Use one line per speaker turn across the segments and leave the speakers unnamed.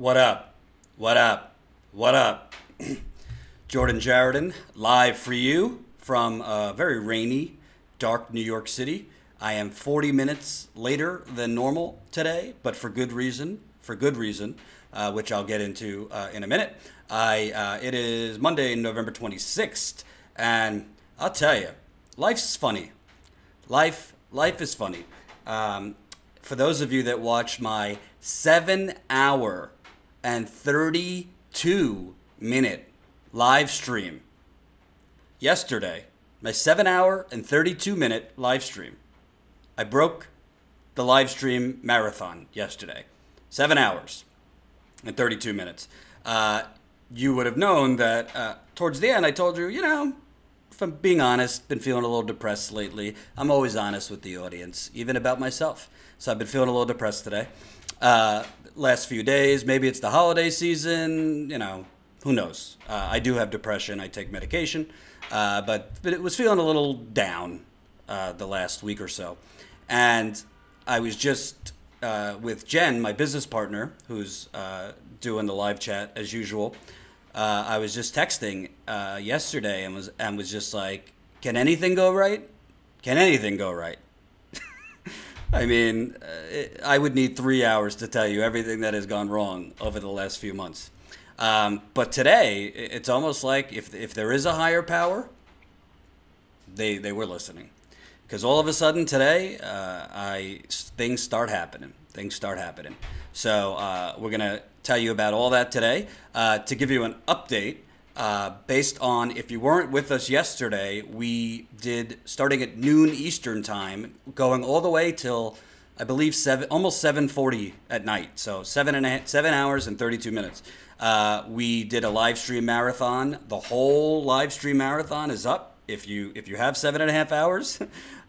What up? What up? What up? Jordan Jarredin, live for you from very rainy, dark New York City. I am 40 minutes later than normal today, but for good reason. Which I'll get into in a minute. It is Monday, November 26th, and I'll tell you, life's funny. Life is funny. For those of you that watched my 7-hour and 32-minute live stream yesterday, my 7-hour and 32-minute live stream, I broke the live stream marathon yesterday. 7 hours and 32 minutes. You would have known that towards the end I told you, if I'm being honest, been feeling a little depressed lately. I'm always honest with the audience, even about myself. So I've been feeling a little depressed today. Last few days, maybe it's the holiday season, who knows. I do have depression. I take medication. But it was feeling a little down the last week or so. And I was just with Jen, my business partner, who's doing the live chat as usual. I was just texting yesterday and was just like, can anything go right? Can anything go right? I mean, I would need 3 hours to tell you everything that has gone wrong over the last few months. But today, it's almost like if there is a higher power, they were listening. Because all of a sudden today, things start happening. So we're going to tell you about all that today. To give you an update, based on, if you weren't with us yesterday, we did, starting at noon Eastern time, going all the way till, I believe, almost 7:40 at night. So 7 hours and 32 minutes. We did a live stream marathon. The whole live stream marathon is up. If you have 7.5 hours,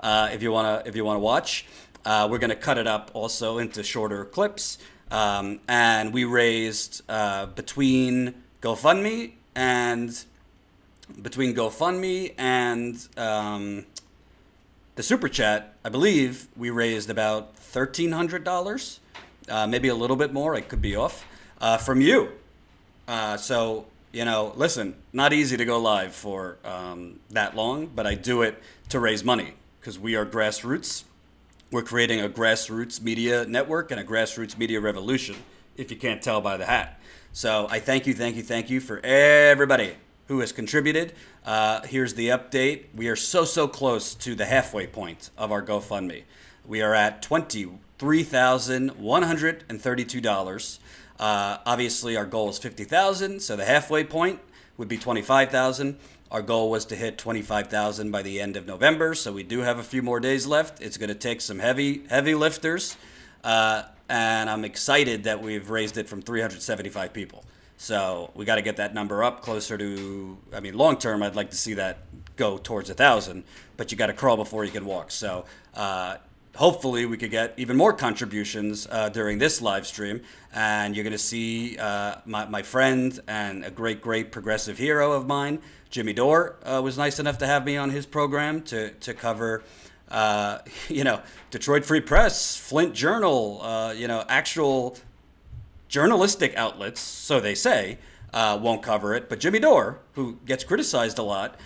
if you wanna watch, we're gonna cut it up also into shorter clips. And we raised between GoFundMe and the Super Chat, I believe we raised about $1,300, maybe a little bit more. I could be off, from you. So, listen, not easy to go live for that long, but I do it to raise money because we are Grassroots. We're creating a grassroots media network and a grassroots media revolution, if you can't tell by the hat. So I thank you for everybody who has contributed. Here's the update. We are so close to the halfway point of our GoFundMe. We are at $23,132. Obviously, our goal is $50,000, so the halfway point would be $25,000. Our goal was to hit $25,000 by the end of November, so we do have a few more days left. It's going to take some heavy lifters, and I'm excited that we've raised it from 375 people. So we got to get that number up closer to, long term, I'd like to see that go towards 1,000, but you got to crawl before you can walk. So hopefully we could get even more contributions during this live stream, and you're going to see my friend and a great progressive hero of mine, Jimmy Dore, was nice enough to have me on his program to cover, Detroit Free Press, Flint Journal, actual journalistic outlets, so they say, won't cover it. But Jimmy Dore, who gets criticized a lot,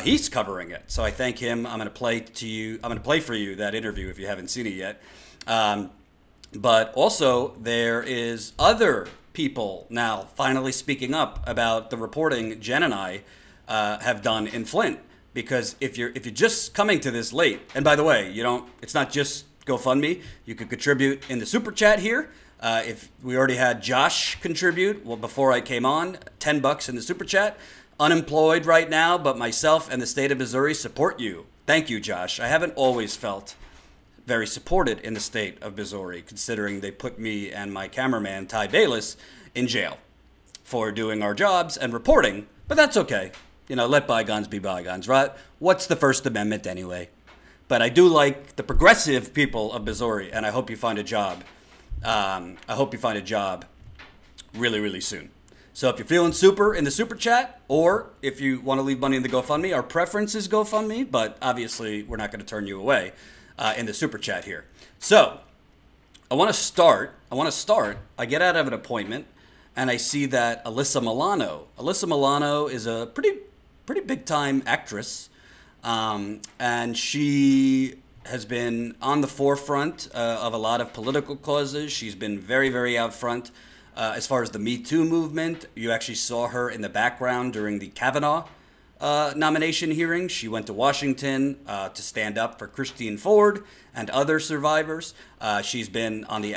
he's covering it. So I thank him. I'm going to play for you that interview if you haven't seen it yet. But also there is other people now finally speaking up about the reporting Jen and I have done in Flint. Because if you're just coming to this late, and by the way, it's not just GoFundMe. You could contribute in the Super Chat here. If we already had Josh contribute, before I came on, $10 in the Super Chat. Unemployed right now, but myself and the state of Missouri support you. Thank you, Josh. I haven't always felt very supported in the state of Missouri, considering they put me and my cameraman, Ty Bayless, in jail for doing our jobs and reporting, but that's okay. Let bygones be bygones, right? What's the First Amendment anyway? But I do like the progressive people of Missouri, and I hope you find a job. I hope you find a job really soon. So if you're feeling super in the Super Chat, or if you want to leave money in the GoFundMe, our preference is GoFundMe, but obviously we're not going to turn you away in the Super Chat here. So I want to start. I get out of an appointment and I see that Alyssa Milano is a pretty big time actress, and she has been on the forefront of a lot of political causes. She's been very out front as far as the Me Too movement. You actually saw her in the background during the Kavanaugh nomination hearing. She went to Washington to stand up for Christine Ford and other survivors. She's been on the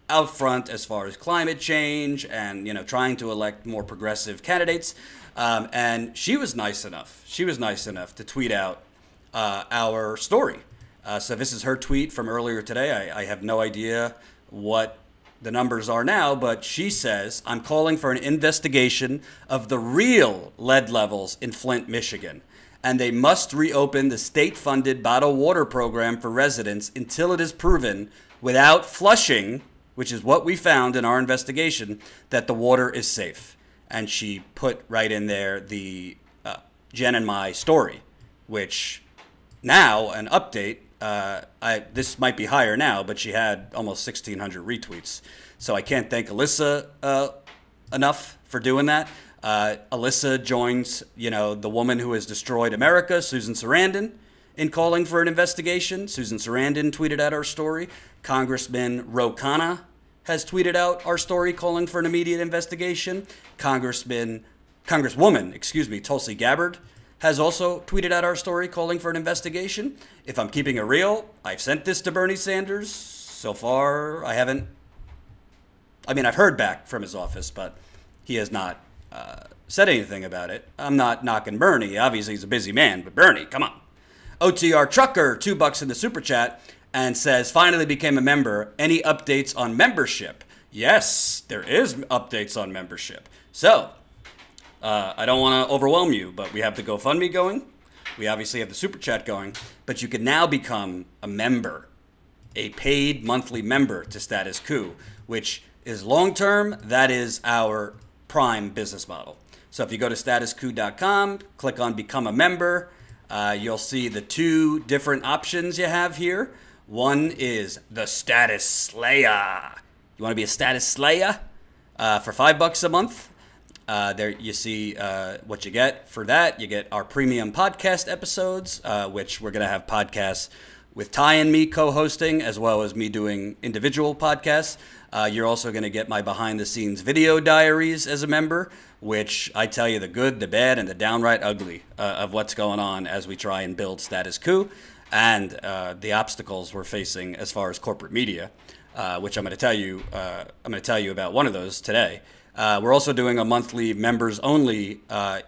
out front as far as climate change and, trying to elect more progressive candidates. And she was nice enough. To tweet out our story. So this is her tweet from earlier today. I have no idea what the numbers are now, but she says, "I'm calling for an investigation of the real lead levels in Flint, Michigan, and they must reopen the state-funded bottled water program for residents until it is proven without flushing, which is what we found in our investigation, that the water is safe." And she put right in there the Jen and my story, which now, an update, this might be higher now, but she had almost 1,600 retweets. So I can't thank Alyssa enough for doing that. Alyssa joins, the woman who has destroyed America, Susan Sarandon, in calling for an investigation. Susan Sarandon tweeted out our story. Congressman Ro Khanna has tweeted out our story calling for an immediate investigation. Congresswoman, Tulsi Gabbard, has also tweeted out our story calling for an investigation. If I'm keeping it real, I've sent this to Bernie Sanders. So far, I've heard back from his office, but he has not said anything about it. I'm not knocking Bernie. Obviously, he's a busy man, but Bernie, come on. OTR Trucker, $2 in the super chat, and says, "Finally became a member. Any updates on membership?" Yes, there is updates on membership. So, I don't want to overwhelm you, but we have the GoFundMe going. We obviously have the Super Chat going. But you can now become a member, a paid monthly member to Status Coup, which is long-term. That is our prime business model. So if you go to statuscoup.com, click on Become a Member, you'll see the two different options you have here. One is the Status Slayer. You want to be a Status Slayer? For $5 a month. There you see what you get for that. You get our premium podcast episodes, which we're going to have podcasts with Ty and me co-hosting, as well as me doing individual podcasts. You're also going to get my behind-the-scenes video diaries as a member, which I tell you the good, the bad, and the downright ugly of what's going on as we try and build Status Coup and the obstacles we're facing as far as corporate media, which I'm going to tell you. I'm going to tell you about one of those today. We're also doing a monthly members-only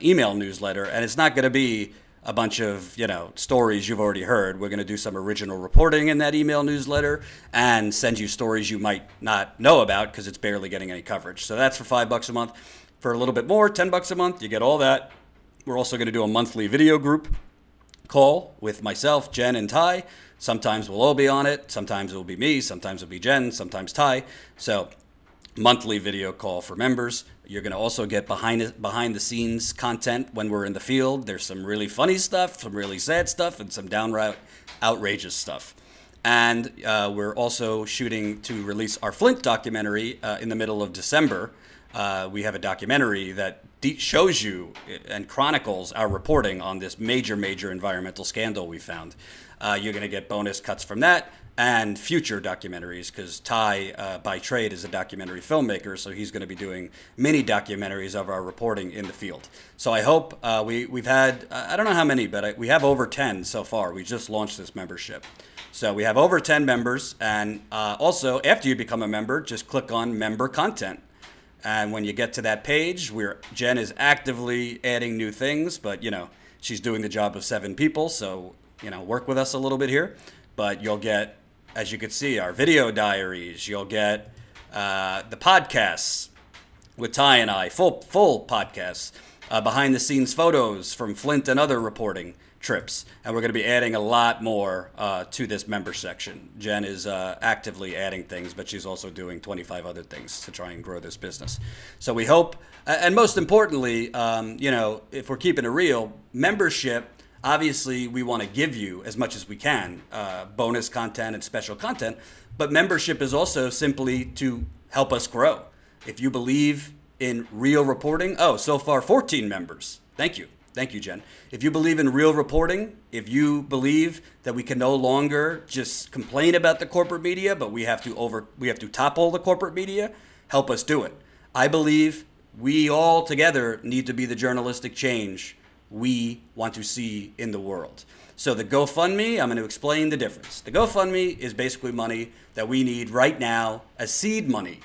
email newsletter, and it's not going to be a bunch of, stories you've already heard. We're going to do some original reporting in that email newsletter and send you stories you might not know about because it's barely getting any coverage. So that's for $5 a month. For a little bit more, $10 a month, you get all that. We're also going to do a monthly video group call with myself, Jen, and Ty. Sometimes we'll all be on it. Sometimes it will be me. Sometimes it'll be Jen. Sometimes Ty. So monthly video call for members. You're going to also get behind the scenes content when we're in the field. There's some really funny stuff, some really sad stuff, and some downright outrageous stuff. And we're also shooting to release our Flint documentary in the middle of December. We have a documentary that shows you and chronicles our reporting on this major environmental scandal we found. You're going to get bonus cuts from that and future documentaries, because Ty, by trade, is a documentary filmmaker, so he's going to be doing mini documentaries of our reporting in the field. So I hope we've had, I don't know how many, but we have over 10 so far. We just launched this membership. So we have over 10 members, and also, after you become a member, just click on Member Content. And when you get to that page, Jen is actively adding new things, but, she's doing the job of 7 people, so, work with us a little bit here. But you'll get, as you can see, our video diaries. You'll get the podcasts with Ty and I, full podcasts, behind-the-scenes photos from Flint and other reporting trips. And we're going to be adding a lot more to this member section. Jen is actively adding things, but she's also doing 25 other things to try and grow this business. So we hope, and most importantly, if we're keeping it real, membership, obviously, we want to give you as much as we can, bonus content and special content, but membership is also simply to help us grow. If you believe in real reporting, oh, so far 14 members. Thank you. Thank you, Jen. If you believe in real reporting, if you believe that we can no longer just complain about the corporate media, but we have to topple the corporate media, help us do it. I believe we all together need to be the journalistic change we want to see in the world. So the GoFundMe, I'm going to explain the difference. The GoFundMe is basically money that we need right now as seed money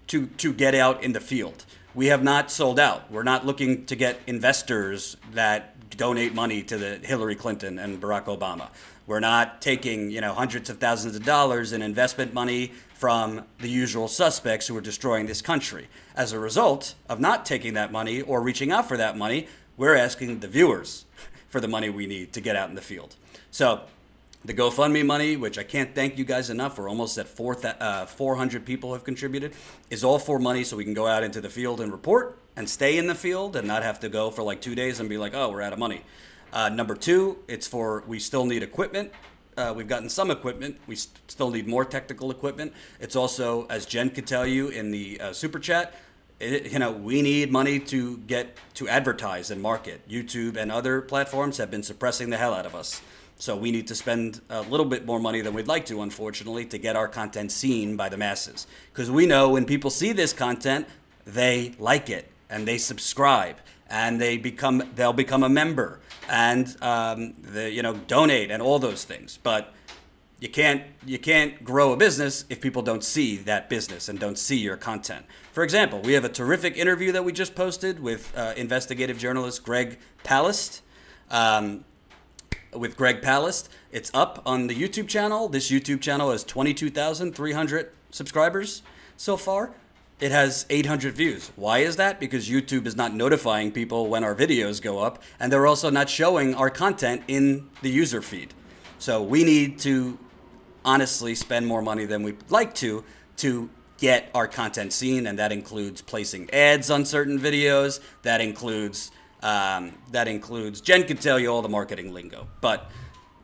to get out in the field. We have not sold out. We're not looking to get investors that donate money to the Hillary Clinton and Barack Obama. We're not taking, hundreds of thousands of dollars in investment money from the usual suspects who are destroying this country. As a result of not taking that money or reaching out for that money, we're asking the viewers for the money we need to get out in the field. So the GoFundMe money, which I can't thank you guys enough, we're almost at 400 people have contributed, is all for money so we can go out into the field and report and stay in the field and not have to go for like 2 days and be like, oh, we're out of money. Number two, we still need equipment. We've gotten some equipment. We still need more technical equipment. It's also, as Jen could tell you in the super chat, we need money to get to advertise and market. YouTube and other platforms have been suppressing the hell out of us. So we need to spend a little bit more money than we'd like to, unfortunately, to get our content seen by the masses. Because we know when people see this content, they like it and they subscribe and they'll become a member and donate and all those things. But you can't grow a business if people don't see that business and don't see your content. For example, we have a terrific interview that we just posted with investigative journalist Greg Palast. It's up on the YouTube channel. This YouTube channel has 22,300 subscribers so far. It has 800 views. Why is that? Because YouTube is not notifying people when our videos go up, and they're also not showing our content in the user feed. So we need to honestly spend more money than we'd like to get our content seen, and that includes placing ads on certain videos. That includes Jen could tell you all the marketing lingo, but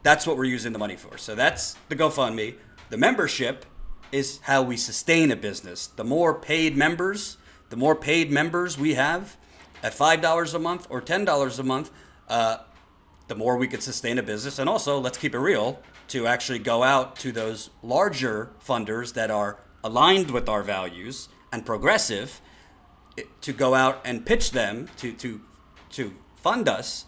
that's what we're using the money for. So that's the GoFundMe. The membership is how we sustain a business. The more paid members we have at $5 a month or $10 a month, the more we could sustain a business. And also, let's keep it real, to actually go out to those larger funders that are aligned with our values and progressive, to go out and pitch them to fund us.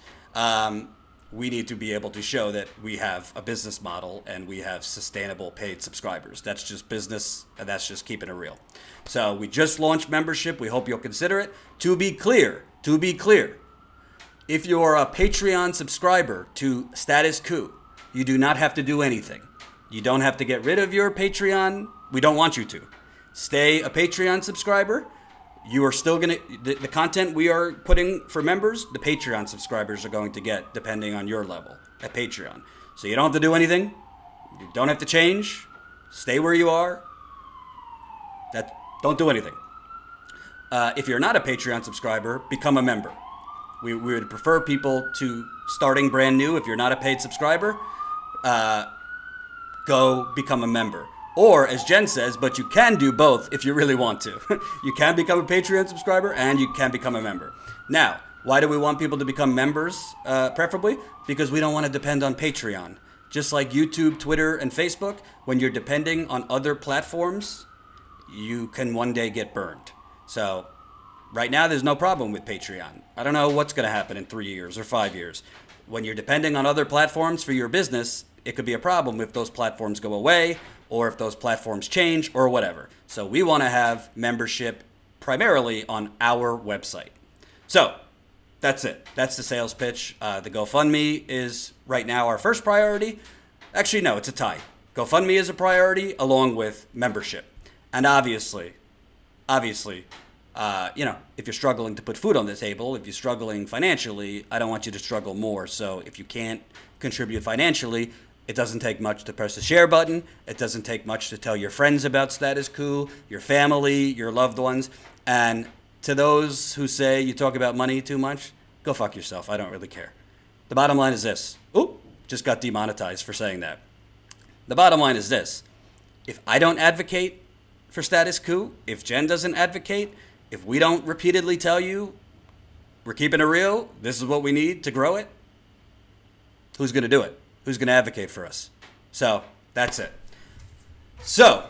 We need to be able to show that we have a business model and we have sustainable paid subscribers. That's just business, and that's just keeping it real. So we just launched membership. We hope you'll consider it. To be clear, if you're a Patreon subscriber to Status Coup, you do not have to do anything. You don't have to get rid of your Patreon. We don't want you to. Stay a Patreon subscriber. You are still going to, the content we are putting for members, the Patreon subscribers are going to get, depending on your level at Patreon. So you don't have to do anything. You don't have to change. Stay where you are. Don't do anything. If you're not a Patreon subscriber, become a member. We would prefer people to starting brand new. If you're not a paid subscriber, go become a member. Or, as Jen says, but you can do both if you really want to. You can become a Patreon subscriber and you can become a member. Now, why do we want people to become members, preferably? Because we don't want to depend on Patreon. Just like YouTube, Twitter, and Facebook, when you're depending on other platforms, you can one day get burned. So, right now, there's no problem with Patreon. I don't know what's going to happen in 3 years or 5 years. When you're depending on other platforms for your business, it could be a problem if those platforms go away or if those platforms change or whatever. So we want to have membership primarily on our website. So that's it. That's the sales pitch. The GoFundMe is right now our first priority. Actually, no, it's a tie. GoFundMe is a priority along with membership. And obviously, if you're struggling to put food on the table, if you're struggling financially, I don't want you to struggle more. So if you can't contribute financially, it doesn't take much to press the share button. It doesn't take much to tell your friends about Status Coup, your family, your loved ones. And to those who say you talk about money too much, go fuck yourself. I don't really care. The bottom line is this. Oop, just got demonetized for saying that. The bottom line is this. If I don't advocate for status quo, if Jen doesn't advocate, if we don't repeatedly tell you we're keeping it real, this is what we need to grow it, who's going to do it? Who's going to advocate for us? So that's it. So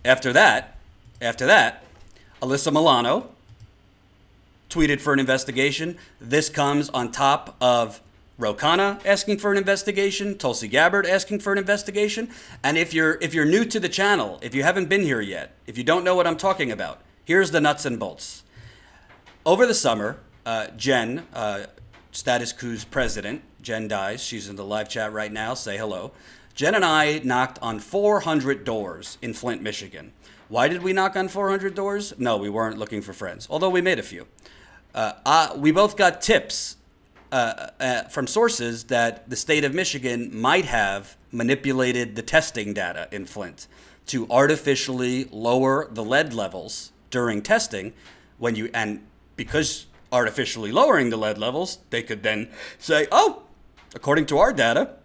after that, Alyssa Milano tweeted for an investigation. This comes on top of Ro Khanna asking for an investigation, Tulsi Gabbard asking for an investigation. And if you're new to the channel, if you haven't been here yet, if you don't know what I'm talking about, here's the nuts and bolts. Over the summer, Jen, Status Quo's president, Jen Dies, she's in the live chat right now, say hello. Jen and I knocked on 400 doors in Flint, Michigan. Why did we knock on 400 doors? No, we weren't looking for friends, although we made a few. We both got tips from sources that the state of Michigan might have manipulated the testing data in Flint to artificially lower the lead levels during testing. And because artificially lowering the lead levels, they could then say, oh, according to our data,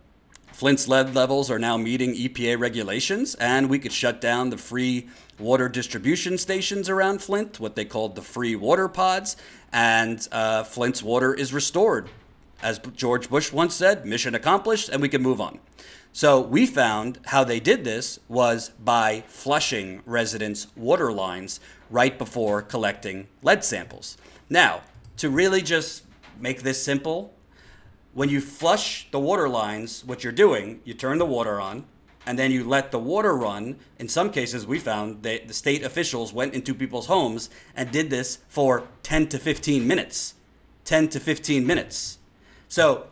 Flint's lead levels are now meeting EPA regulations, and we could shut down the free water distribution stations around Flint, what they called the free water pods, and Flint's water is restored. As George Bush once said, mission accomplished, and we can move on. So we found how they did this was by flushing residents' water lines right before collecting lead samples. Now, to really just make this simple, when you flush the water lines, what you're doing, you turn the water on, and then you let the water run. In some cases, we found that the state officials went into people's homes and did this for 10 to 15 minutes. 10 to 15 minutes. So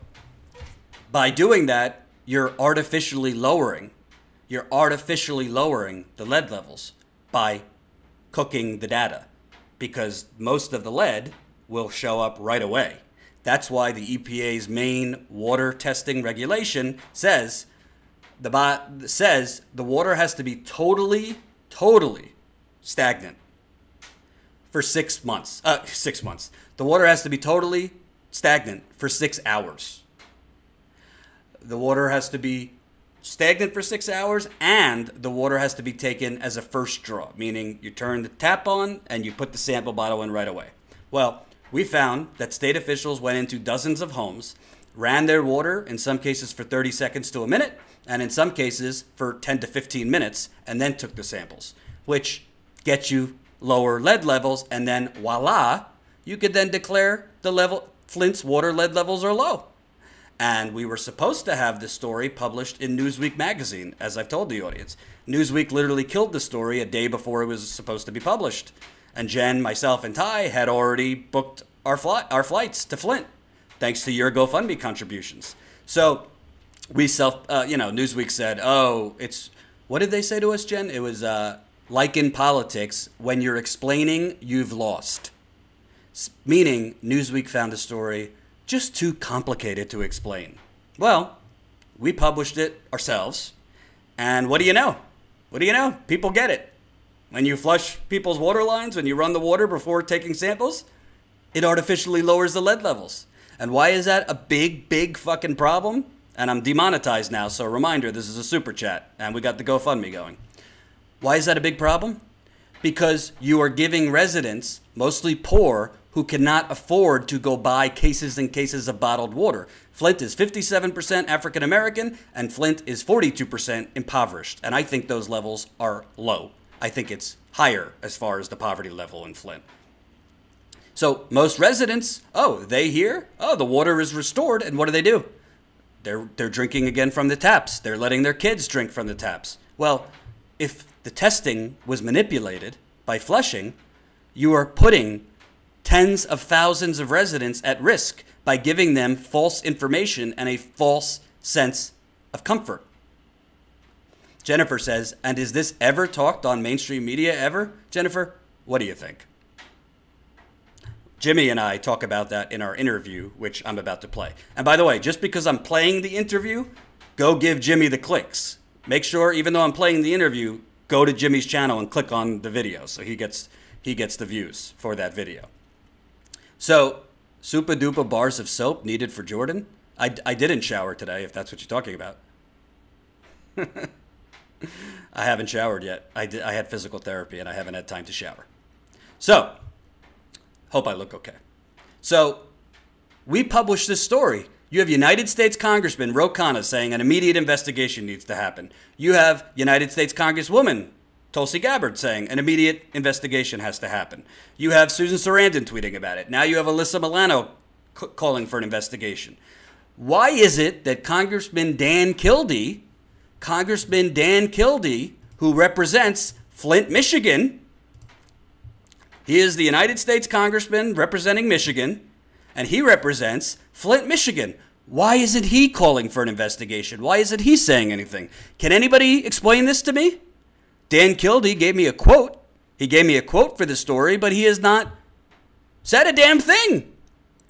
by doing that, you're artificially lowering the lead levels by cooking the data, because most of the lead will show up right away. That's why the EPA's main water testing regulation says the water has to be totally stagnant for 6 months. 6 months. The water has to be totally stagnant for 6 hours. The water has to be stagnant for 6 hours, and the water has to be taken as a first draw, meaning you turn the tap on and you put the sample bottle in right away. Well, we found that state officials went into dozens of homes, ran their water, in some cases for 30 seconds to a minute, and in some cases for 10 to 15 minutes, and then took the samples, which gets you lower lead levels, and then voila, you could then declare Flint's water lead levels are low. And we were supposed to have this story published in Newsweek magazine, as I've told the audience. Newsweek literally killed the story a day before it was supposed to be published. And Jen, myself, and Ty had already booked our flights to Flint, thanks to your GoFundMe contributions. So we Newsweek said, oh, what did they say to us, Jen? It was like in politics, when you're explaining, you've lost. Meaning Newsweek found the story just too complicated to explain. Well, we published it ourselves, and what do you know? People get it. When you flush people's water lines, when you run the water before taking samples, it artificially lowers the lead levels. And why is that a big fucking problem? And I'm demonetized now, so reminder, this is a super chat, and we got the GoFundMe going. Why is that a big problem? Because you are giving residents, mostly poor, who cannot afford to go buy cases and cases of bottled water. Flint is 57% African American, and Flint is 42% impoverished. And I think those levels are low. I think it's higher as far as the poverty level in Flint. So most residents, they hear, the water is restored, and what do? They're drinking again from the taps. They're letting their kids drink from the taps. Well, if the testing was manipulated by flushing, you are putting tens of thousands of residents at risk by giving them false information and a false sense of comfort. Jennifer says, and is this ever talked on mainstream media ever? Jennifer, what do you think? Jimmy and I talk about that in our interview, which I'm about to play. And by the way, just because I'm playing the interview, go give Jimmy the clicks. Make sure, even though I'm playing the interview, go to Jimmy's channel and click on the video so he gets the views for that video. So, super duper bars of soap needed for Jordan? I didn't shower today, if that's what you're talking about. I haven't showered yet. I had physical therapy and I haven't had time to shower. So, hope I look okay. So, we published this story. You have United States Congressman Ro Khanna saying an immediate investigation needs to happen. You have United States Congresswoman Tulsi Gabbard saying an immediate investigation has to happen. You have Susan Sarandon tweeting about it. Now you have Alyssa Milano calling for an investigation. Why is it that Congressman Dan Kildee, who represents Flint, Michigan, he is the United States Congressman representing Michigan, and he represents Flint, Michigan. Why isn't he calling for an investigation? Why isn't he saying anything? Can anybody explain this to me? Dan Kildee gave me a quote. He gave me a quote for the story, but he has not said a damn thing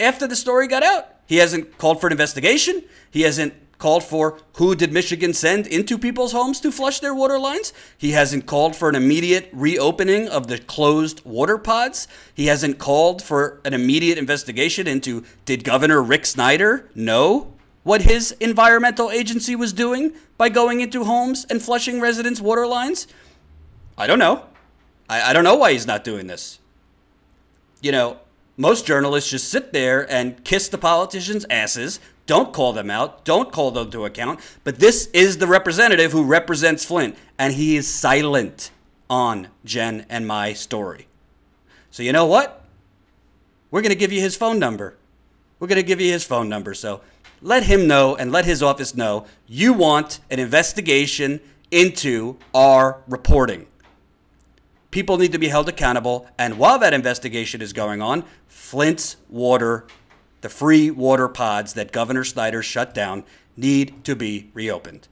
after the story got out. He hasn't called for an investigation. He hasn't called for who did Michigan send into people's homes to flush their water lines. He hasn't called for an immediate reopening of the closed water pods. He hasn't called for an immediate investigation into did Governor Rick Snyder know what his environmental agency was doing by going into homes and flushing residents' water lines. I don't know. I don't know why he's not doing this. You know, most journalists just sit there and kiss the politicians' asses, don't call them out, don't call them to account. But this is the representative who represents Flint, and he is silent on Jen and my story. So you know what? We're going to give you his phone number. We're going to give you his phone number. So let him know and let his office know you want an investigation into our reporting. People need to be held accountable. And while that investigation is going on, Flint's water, the free water pods that Governor Snyder shut down, need to be reopened.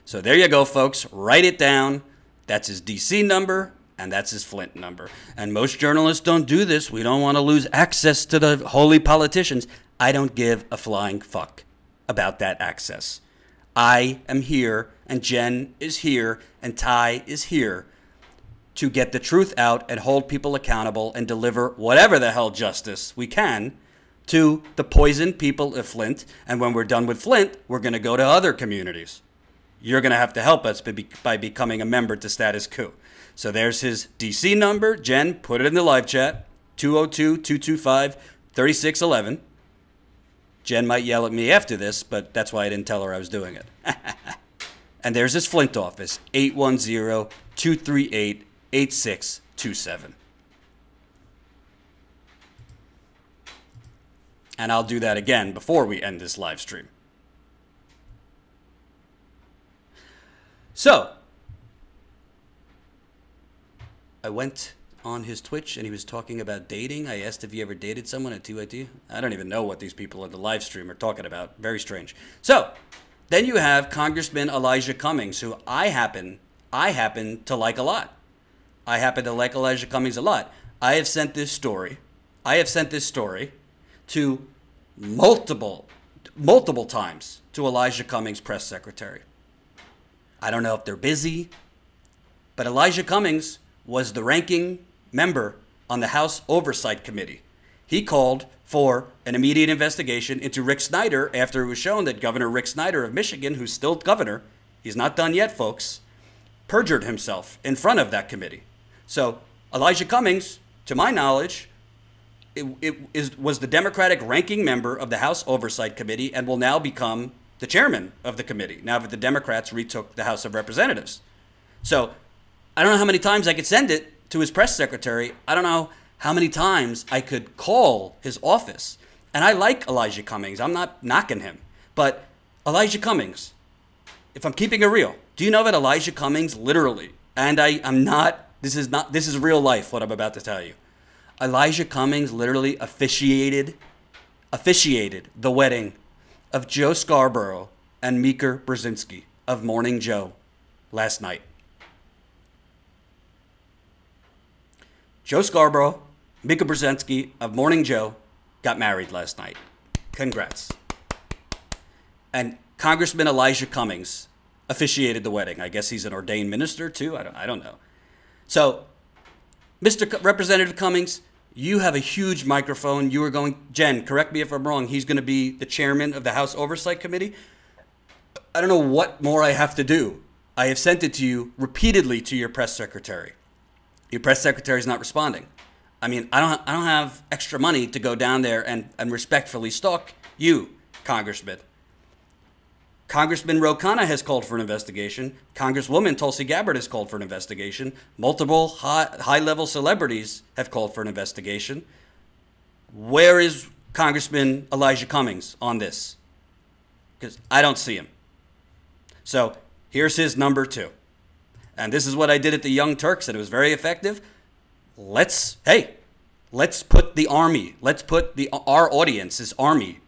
So there you go, folks. Write it down. That's his DC number, and that's his Flint number. And most journalists don't do this. We don't want to lose access to the holy politicians. I don't give a flying fuck about that access. I am here, and Jen is here, and Ty is here to get the truth out and hold people accountable and deliver whatever the hell justice we can to the poisoned people of Flint. And when we're done with Flint, we're going to go to other communities. You're going to have to help us by becoming a member to Status Quo. So there's his DC number. Jen, put it in the live chat, 202-225-3611. Jen might yell at me after this, but that's why I didn't tell her I was doing it. And there's his Flint office, 810-238-8627. And I'll do that again before we end this live stream. So, I went on his Twitch and he was talking about dating. I asked if he ever dated someone at 2IT. I don't even know what these people at the live stream are talking about. Very strange. So, then you have Congressman Elijah Cummings, who I happen to like a lot. I happen to like Elijah Cummings a lot. I have sent this story to multiple times to Elijah Cummings' press secretary. I don't know if they're busy, but Elijah Cummings was the ranking member on the House Oversight Committee. He called for an immediate investigation into Rick Snyder after it was shown that Governor Rick Snyder of Michigan, who's still governor, he's not done yet, folks, perjured himself in front of that committee. So Elijah Cummings, to my knowledge, was the Democratic ranking member of the House Oversight Committee and will now become the chairman of the committee now that the Democrats retook the House of Representatives. So I don't know how many times I could send it to his press secretary. I don't know how many times I could call his office. And I like Elijah Cummings. I'm not knocking him. But Elijah Cummings, if I'm keeping it real, do you know that Elijah Cummings literally, and this is real life what I'm about to tell you. Elijah Cummings literally officiated the wedding of Joe Scarborough and Mika Brzezinski of Morning Joe last night. Joe Scarborough, Mika Brzezinski of Morning Joe got married last night. Congrats. And Congressman Elijah Cummings officiated the wedding. I guess he's an ordained minister too. I don't know. So, Mr. Representative Cummings, you have a huge microphone. You are going, Jen, correct me if I'm wrong, he's going to be the chairman of the House Oversight Committee. I don't know what more I have to do I have sent it to you repeatedly to your press secretary. Your press secretary is not responding. I mean, I don't have extra money to go down there and respectfully stalk you, Congressman. Congressman Ro Khanna has called for an investigation. Congresswoman Tulsi Gabbard has called for an investigation. Multiple high-level celebrities have called for an investigation. Where is Congressman Elijah Cummings on this? Because I don't see him. So here's his number 2. And this is what I did at the Young Turks, and it was very effective. Let's put the army, let's put our audience, this army,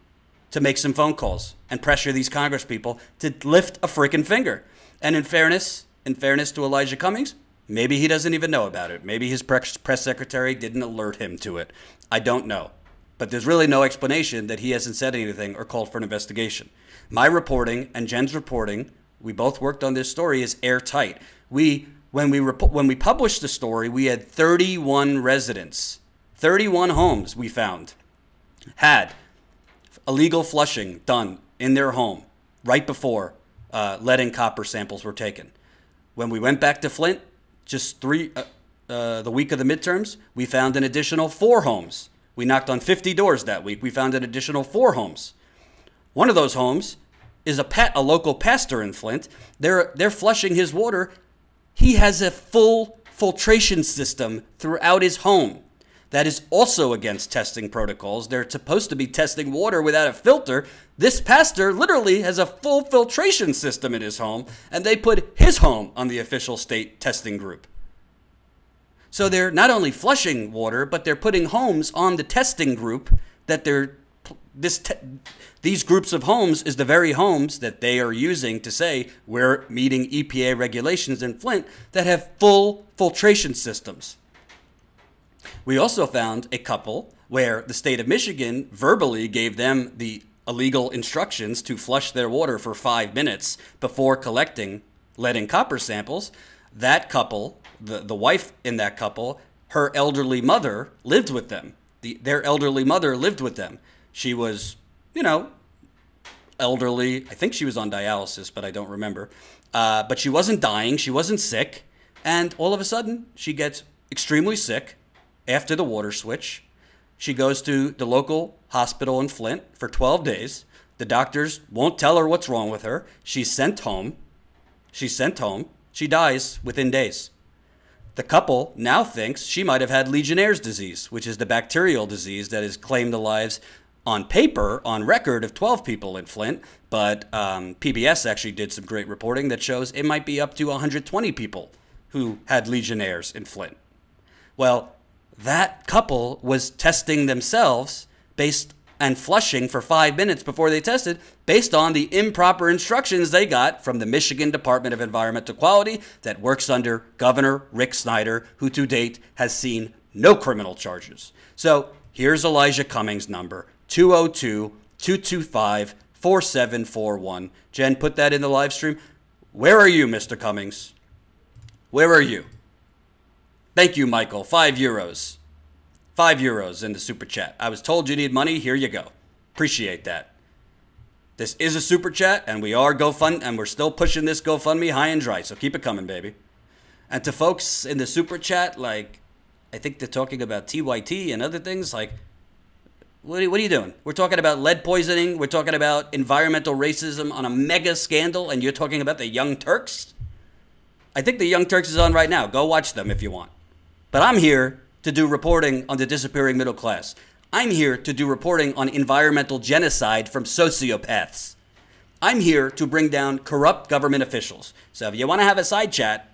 to make some phone calls and pressure these congresspeople to lift a freaking finger. And in fairness to Elijah Cummings, maybe he doesn't even know about it. Maybe his press secretary didn't alert him to it. I don't know. But there's really no explanation that he hasn't said anything or called for an investigation. My reporting and Jen's reporting, we both worked on this story, is airtight. When we published the story, we had 31 residents, 31 homes we found had illegal flushing done in their home right before lead and copper samples were taken. When we went back to Flint, just the week of the midterms, we found an additional 4 homes. We knocked on 50 doors that week. We found an additional 4 homes. One of those homes is a local pastor in Flint. They're flushing his water. He has a full filtration system throughout his home. That is also against testing protocols. They're supposed to be testing water without a filter. This pastor literally has a full filtration system in his home, and they put his home on the official state testing group. So they're not only flushing water, but they're putting homes on the testing group that these groups of homes is the very homes that they are using to say we're meeting EPA regulations in Flint that have full filtration systems. We also found a couple where the state of Michigan verbally gave them the illegal instructions to flush their water for 5 minutes before collecting lead and copper samples. That couple, the wife in that couple, her elderly mother lived with them. Their elderly mother lived with them. She was, elderly. I think she was on dialysis, but I don't remember. But she wasn't dying. She wasn't sick. And all of a sudden, she gets extremely sick after the water switch. She goes to the local hospital in Flint for 12 days. The doctors won't tell her what's wrong with her. She's sent home. She dies within days. The couple now thinks she might have had Legionnaire's disease, which is the bacterial disease that has claimed the lives on paper, on record, of 12 people in Flint. But PBS actually did some great reporting that shows it might be up to 120 people who had Legionnaire's in Flint. Well, that couple was testing themselves and flushing for 5 minutes before they tested based on the improper instructions they got from the Michigan Department of Environmental Quality that works under Governor Rick Snyder, who to date has seen no criminal charges. So here's Elijah Cummings' number, 202-225-4741. Jen, put that in the live stream. Where are you, Mr. Cummings? Where are you? Thank you, Michael. €5. €5 in the super chat. I was told you need money. Here you go. Appreciate that. This is a super chat, and we're still pushing this GoFundMe high and dry. So keep it coming, baby. And to folks in the super chat, like, I think they're talking about TYT and other things. Like, what are you doing? We're talking about lead poisoning. We're talking about environmental racism on a mega scandal, and you're talking about the Young Turks? I think the Young Turks is on right now. Go watch them if you want. But I'm here to do reporting on the disappearing middle class. I'm here to do reporting on environmental genocide from sociopaths. I'm here to bring down corrupt government officials. So if you want to have a side chat,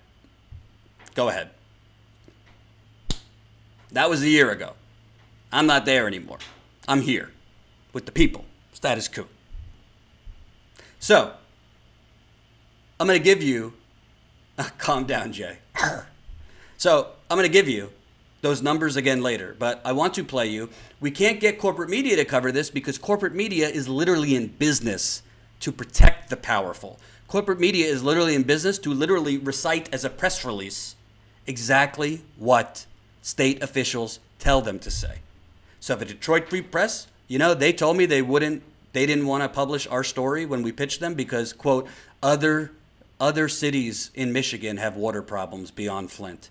go ahead. That was a year ago. I'm not there anymore. I'm here with the people. Status quo. So, I'm going to give you... calm down, Jay. So, I'm going to give you those numbers again later, but I want to play you. We can't get corporate media to cover this because corporate media is literally in business to protect the powerful. Corporate media is literally in business to literally recite as a press release exactly what state officials tell them to say. So the Detroit Free Press, they told me they didn't want to publish our story when we pitched them because, quote, other other cities in Michigan have water problems beyond Flint.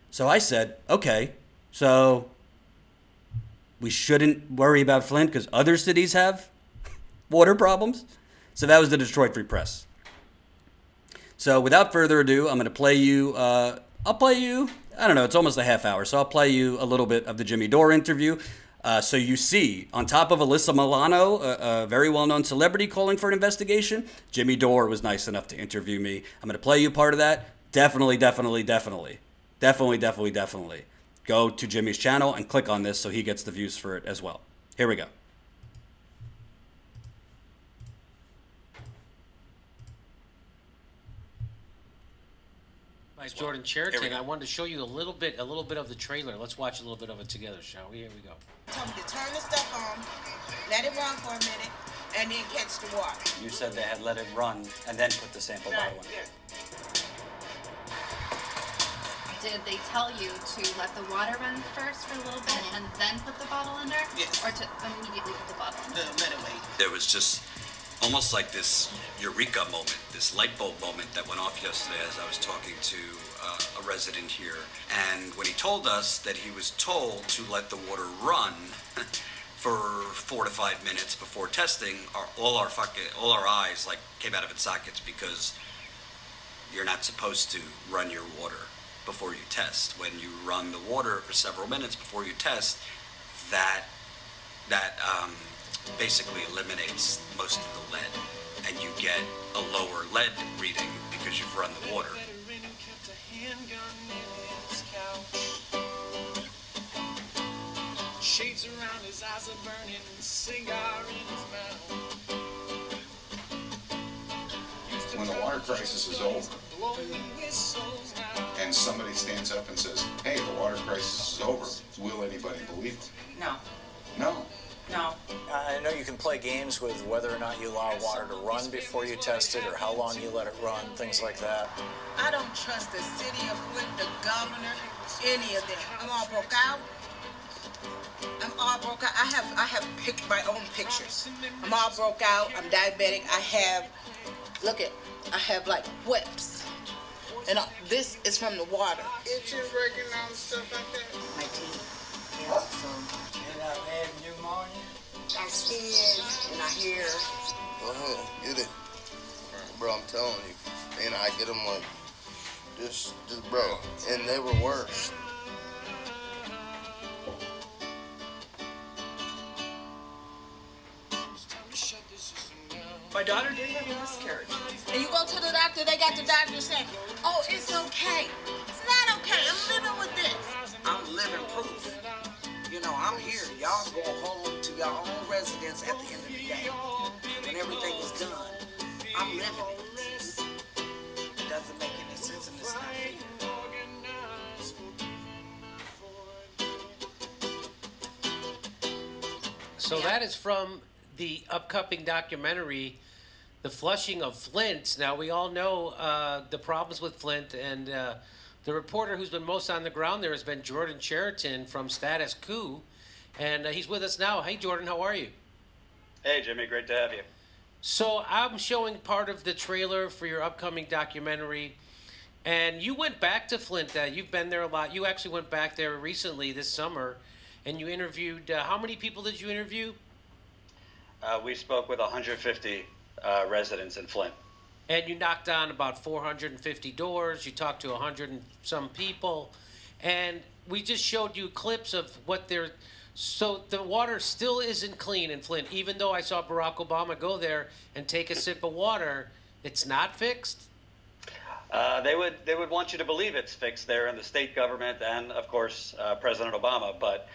So I said, okay, so we shouldn't worry about Flint because other cities have water problems? So that was the Detroit Free Press. So without further ado, I'm going to play you, I'll play you, I don't know, it's almost a half hour, so I'll play you a little bit of the Jimmy Dore interview. So you see, on top of Alyssa Milano, a very well-known celebrity calling for an investigation, Jimmy Dore was nice enough to interview me. I'm going to play you part of that. Definitely go to Jimmy's channel and click on this so he gets the views for it as well. Here we go.
By Jordan Cheriton, I wanted to show you a little bit of the trailer. Let's watch a little bit of it together, shall we? Here we go.
Told me to turn the stuff on, let it run for a minute, and then catch the water.
You said they had let it run and then put the sample bottle in.
Yeah.
Did they tell you to let the water run first for a little bit and then put the bottle in there?
Yes.
Or to immediately put the bottle in there?
Let it wait.
There was just almost like this eureka moment, this light bulb moment that went off yesterday as I was talking to a resident here. And when he told us that he was told to let the water run for 4 to 5 minutes before testing, all our eyes like came out of its sockets, because you're not supposed to run your water before you test. When you run the water for several minutes before you test, that basically eliminates most of the lead, and you get a lower lead reading because you've run the water.
Shades around his eyes are burning, cigar in his mouth.
When the water crisis is over and somebody stands up and says, hey, the water crisis is over, will anybody believe it?
No.
No.
No.
I know you can play games with whether or not you allow water to run before you test it, or how long you let it run, things like that.
I don't trust the city of Flint, the governor, any of them. I'm all broke out. I have picked my own pictures. I'm all broke out. I'm diabetic. I have like whips. And this is from the water.
Itching, breaking out stuff like that.
My teeth. Yeah, so. My skin and my hair.
Go ahead, get it. Bro, I'm telling you. And I get them like, this, bro. And they were worse.
My daughter did have a miscarriage. And you go to the doctor, they got the doctor saying, oh, it's okay. It's not okay. I'm living with this. I'm living proof. You know, I'm here. Y'all go home to your own residence at the end of the day. When everything is done, I'm living it. It doesn't make any sense, and it's not fair.
So that is from the upcoming documentary, The Flushing of Flint. Now, we all know the problems with Flint, and the reporter who's been most on the ground there has been Jordan Cheriton from Status Quo, and he's with us now. Hey, Jordan, how are you?
Hey, Jimmy, great to have you.
So I'm showing part of the trailer for your upcoming documentary, and you went back to Flint. You've been there a lot. You actually went back there recently this summer, and you interviewed, how many people did you interview?
We spoke with 150 residents in Flint.
And you knocked on about 450 doors. You talked to 100 and some people. And we just showed you clips of what they're... So the water still isn't clean in Flint. Even though I saw Barack Obama go there and take a sip of water, it's not fixed?
They would want you to believe it's fixed there in the state government and, of course, President Obama. But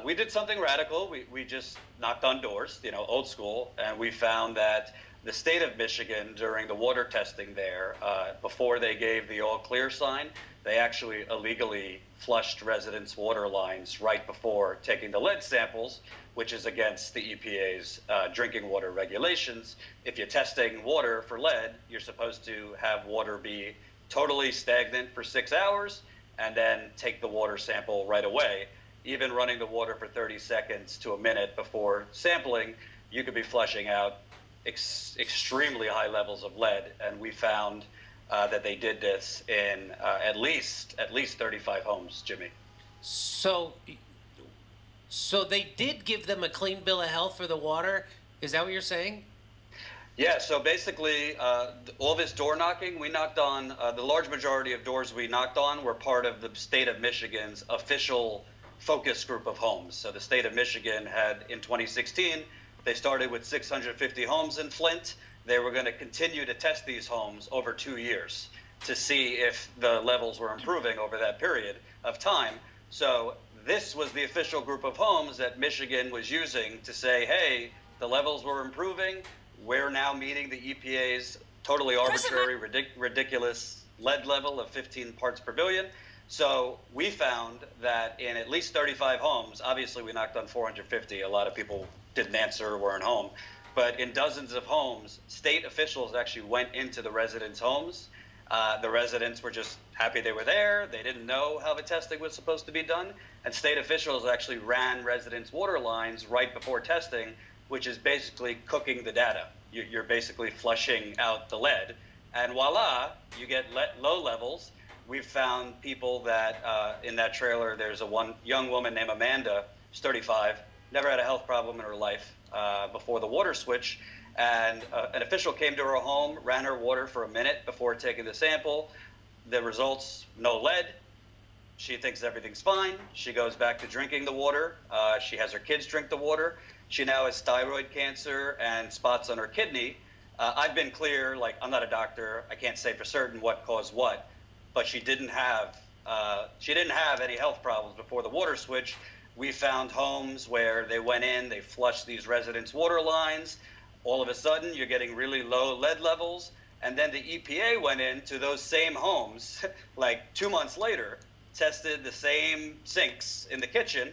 we did something radical. We just knocked on doors, you know, old school, and we found that the state of Michigan, during the water testing there, before they gave the all clear sign, they actually illegally flushed residents' water lines right before taking the lead samples, which is against the EPA's drinking water regulations. If you're testing water for lead, you're supposed to have water be totally stagnant for 6 hours and then take the water sample right away. Even running the water for 30 seconds to a minute before sampling, you could be flushing out extremely high levels of lead. And we found that they did this in at least 35 homes, Jimmy.
So they did give them a clean bill of health for the water. Is that what you're saying?
Yeah, so basically, all this door knocking, we knocked on, the large majority of doors we knocked on were part of the state of Michigan's official focus group of homes. So the state of Michigan had, in 2016, they started with 650 homes in Flint. They were going to continue to test these homes over 2 years to see if the levels were improving over that period of time. So this was the official group of homes that Michigan was using to say, hey, the levels were improving. We're now meeting the EPA's totally arbitrary, ridiculous lead level of 15 parts per billion. So we found that in at least 35 homes, obviously we knocked on 450. A lot of people didn't answer or weren't home. But in dozens of homes, state officials actually went into the residents' homes. The residents were just happy they were there. They didn't know how the testing was supposed to be done. And state officials actually ran residents' water lines right before testing, which is basically cooking the data. You're basically flushing out the lead. And voila, you get low levels. We've found people that, in that trailer, there's one young woman named Amanda, who's 35, never had a health problem in her life before the water switch. And an official came to her home, ran her water for a minute before taking the sample. The results, no lead. She thinks everything's fine. She goes back to drinking the water. She has her kids drink the water. She now has thyroid cancer and spots on her kidney. I've been clear, like, I'm not a doctor. I can't say for certain what caused what, but she didn't have any health problems before the water switch. We found homes where they went in, they flushed these residents' water lines. All of a sudden, you're getting really low lead levels. And then the EPA went into those same homes, like 2 months later, tested the same sinks in the kitchen.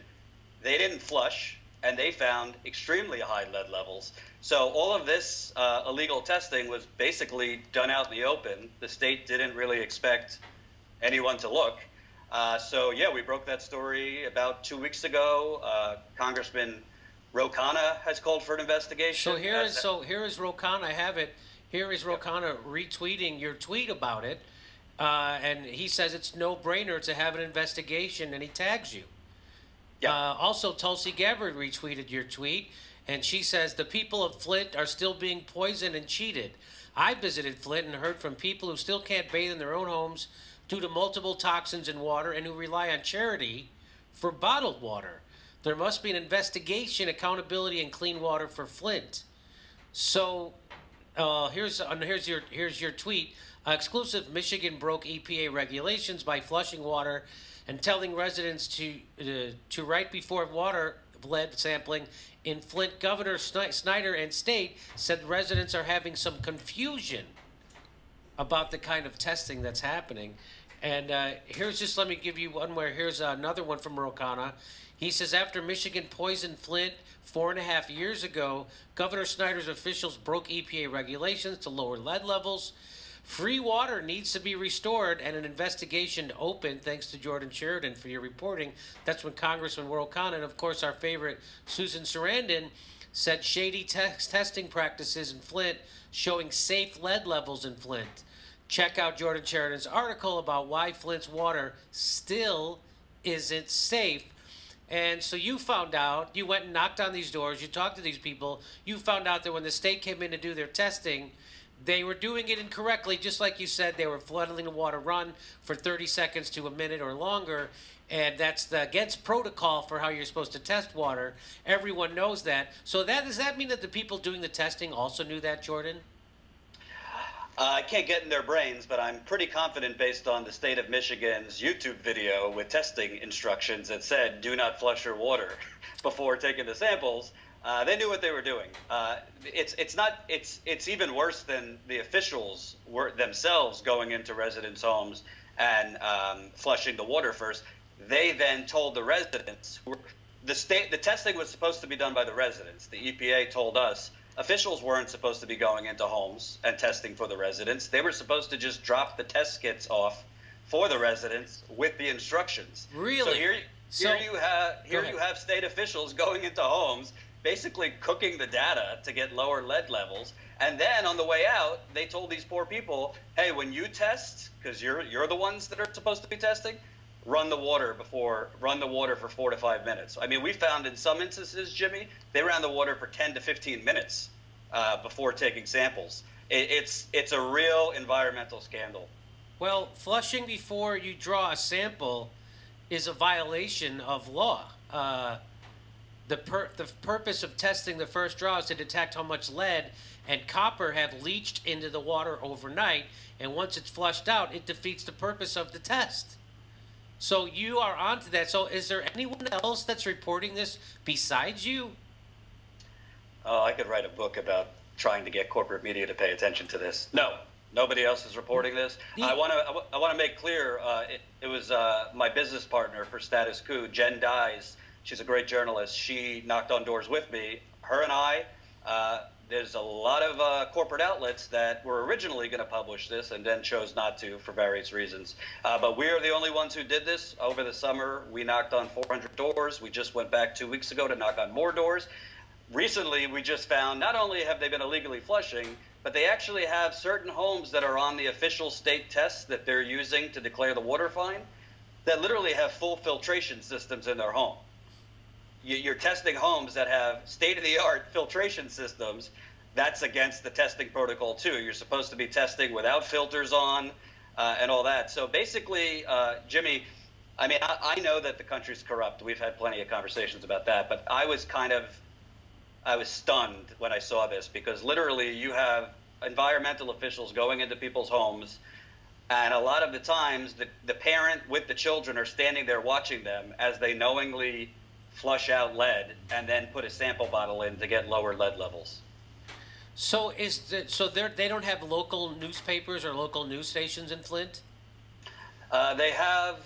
They didn't flush, and they found extremely high lead levels. So all of this illegal testing was basically done out in the open. The state didn't really expect anyone to look. So yeah, we broke that story about 2 weeks ago. Congressman Ro Khanna has called for an investigation.
So here is Ro Khanna. I have it. Here is Ro Khanna retweeting your tweet about it, and he says it's no-brainer to have an investigation, and he tags you. Yeah. Also, Tulsi Gabbard retweeted your tweet, and she says the people of Flint are still being poisoned and cheated. I visited Flint and heard from people who still can't bathe in their own homes due to multiple toxins in water and who rely on charity for bottled water. There must be an investigation, accountability, and clean water for Flint. So here's your tweet. Exclusive: Michigan broke EPA regulations by flushing water and telling residents to right before water lead sampling in Flint. Governor Snyder and state said residents are having some confusion about the kind of testing that's happening. And here's just, let me give you one more. Here's another one from Ro Khanna. He says, after Michigan poisoned Flint 4.5 years ago, Governor Snyder's officials broke EPA regulations to lower lead levels. Free water needs to be restored and an investigation opened. Thanks to Jordan Sheridan for your reporting. That's when Congressman Ro Khanna and, of course, our favorite Susan Sarandon said shady testing practices in Flint showing safe lead levels in Flint. Check out Jordan Sheridan's article about why Flint's water still isn't safe. And so you found out, you went and knocked on these doors, you talked to these people, you found out that when the state came in to do their testing, they were doing it incorrectly. Just like you said, they were flooding the water run for 30 seconds to a minute or longer, and that's against protocol for how you're supposed to test water. Everyone knows that. So does that mean that the people doing the testing also knew that, Jordan?
I can't get in their brains, but I'm pretty confident based on the state of Michigan's YouTube video with testing instructions that said, do not flush your water before taking the samples. They knew what they were doing. It's even worse than the officials were themselves going into residents' homes and flushing the water first. They then told the residents, the testing was supposed to be done by the residents. The EPA told us officials weren't supposed to be going into homes and testing for the residents. They were supposed to just drop the test kits off for the residents with the instructions.
Really?
So you have state officials going into homes, basically cooking the data to get lower lead levels. And then on the way out, they told these poor people, hey, when you test, because you're the ones that are supposed to be testing, run the water for 4 to 5 minutes. I mean, we found in some instances, Jimmy, they ran the water for 10 to 15 minutes before taking samples. It's a real environmental scandal.
Well, flushing before you draw a sample is a violation of law. The purpose of testing the first draw is to detect how much lead and copper have leached into the water overnight, and once it's flushed out, it defeats the purpose of the test. So you are onto that. So is there anyone else that's reporting this besides you?
Oh, I could write a book about trying to get corporate media to pay attention to this. No, nobody else is reporting this. I want to make clear, it was my business partner for Status Quo, Jen Dyes. She's a great journalist. She knocked on doors with me. Her and I, there's a lot of corporate outlets that were originally going to publish this and then chose not to for various reasons. But we are the only ones who did this. Over the summer, we knocked on 400 doors. We just went back 2 weeks ago to knock on more doors. Recently, we just found not only have they been illegally flushing, but they actually have certain homes that are on the official state tests that they're using to declare the water fine that literally have full filtration systems in their home. You're testing homes that have state-of-the-art filtration systems. That's against the testing protocol, too. You're supposed to be testing without filters on and all that. So basically, Jimmy, I mean, I know that the country's corrupt. We've had plenty of conversations about that. But I was stunned when I saw this, because literally you have environmental officials going into people's homes, and a lot of the times the parent with the children are standing there watching them as they knowingly flush out lead and then put a sample bottle in to get lower lead levels.
So they don't have local newspapers or local news stations in Flint?
They have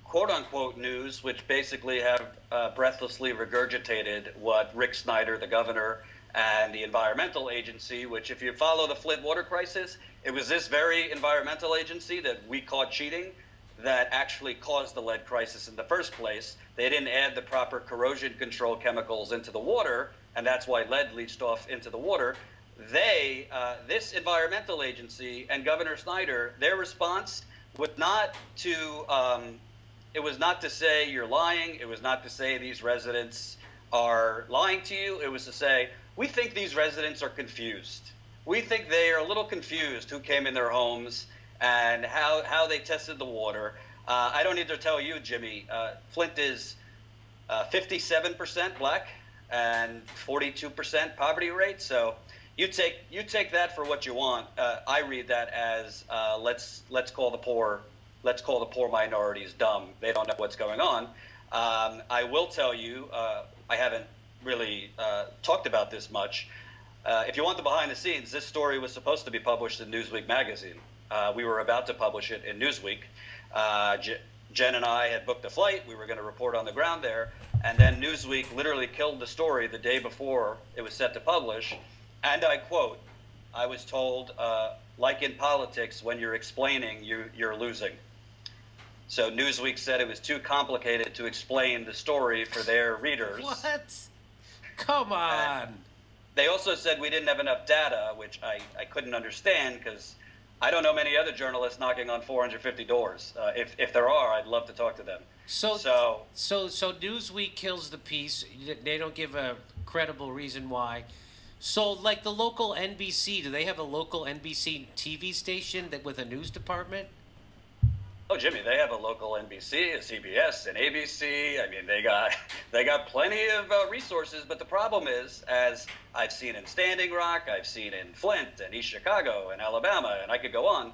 quote-unquote news, which basically have breathlessly regurgitated what Rick Snyder, the governor, and the environmental agency, which if you follow the Flint water crisis, it was this very environmental agency that we caught cheating that actually caused the lead crisis in the first place. They didn't add the proper corrosion control chemicals into the water, and that's why lead leached off into the water. This environmental agency and Governor Snyder, their response was not to say you're lying. It was not to say these residents are lying to you. It was to say, we think these residents are confused. We think they are a little confused who came in their homes and how they tested the water. I don't need to tell you, Jimmy, Flint is 57% black and 42% poverty rate. So you take that for what you want. I read that as let's call the poor minorities dumb. They don't know what's going on. I will tell you, I haven't really talked about this much. If you want the behind the scenes, this story was supposed to be published in Newsweek magazine. We were about to publish it in Newsweek. Jen and I had booked a flight. We were going to report on the ground there. And then Newsweek literally killed the story the day before it was set to publish. And I quote, I was told, like in politics, when you're explaining, you're losing. So Newsweek said it was too complicated to explain the story for their readers.
What? Come on.
They also said we didn't have enough data, which I couldn't understand, because I don't know many other journalists knocking on 450 doors. If there are, I'd love to talk to them. So
Newsweek kills the piece. They don't give a credible reason why. So, like the local NBC, do they have a local NBC TV station with a news department?
Oh, Jimmy, they have a local NBC, a CBS, an ABC. I mean, they got plenty of resources. But the problem is, as I've seen in Standing Rock, I've seen in Flint and East Chicago and Alabama, and I could go on,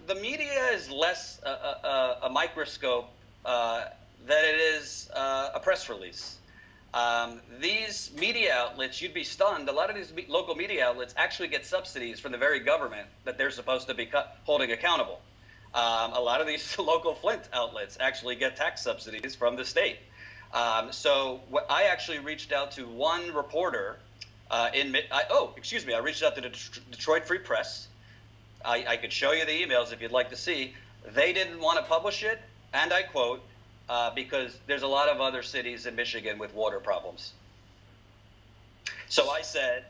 the media is less a microscope than it is a press release. These media outlets, you'd be stunned, a lot of these local media outlets actually get subsidies from the very government that they're supposed to be holding accountable. A lot of these local Flint outlets actually get tax subsidies from the state. So I actually reached out to one reporter I reached out to the Detroit Free Press. I could show you the emails if you'd like to see. They didn't want to publish it, and I quote, because there's a lot of other cities in Michigan with water problems. So I said,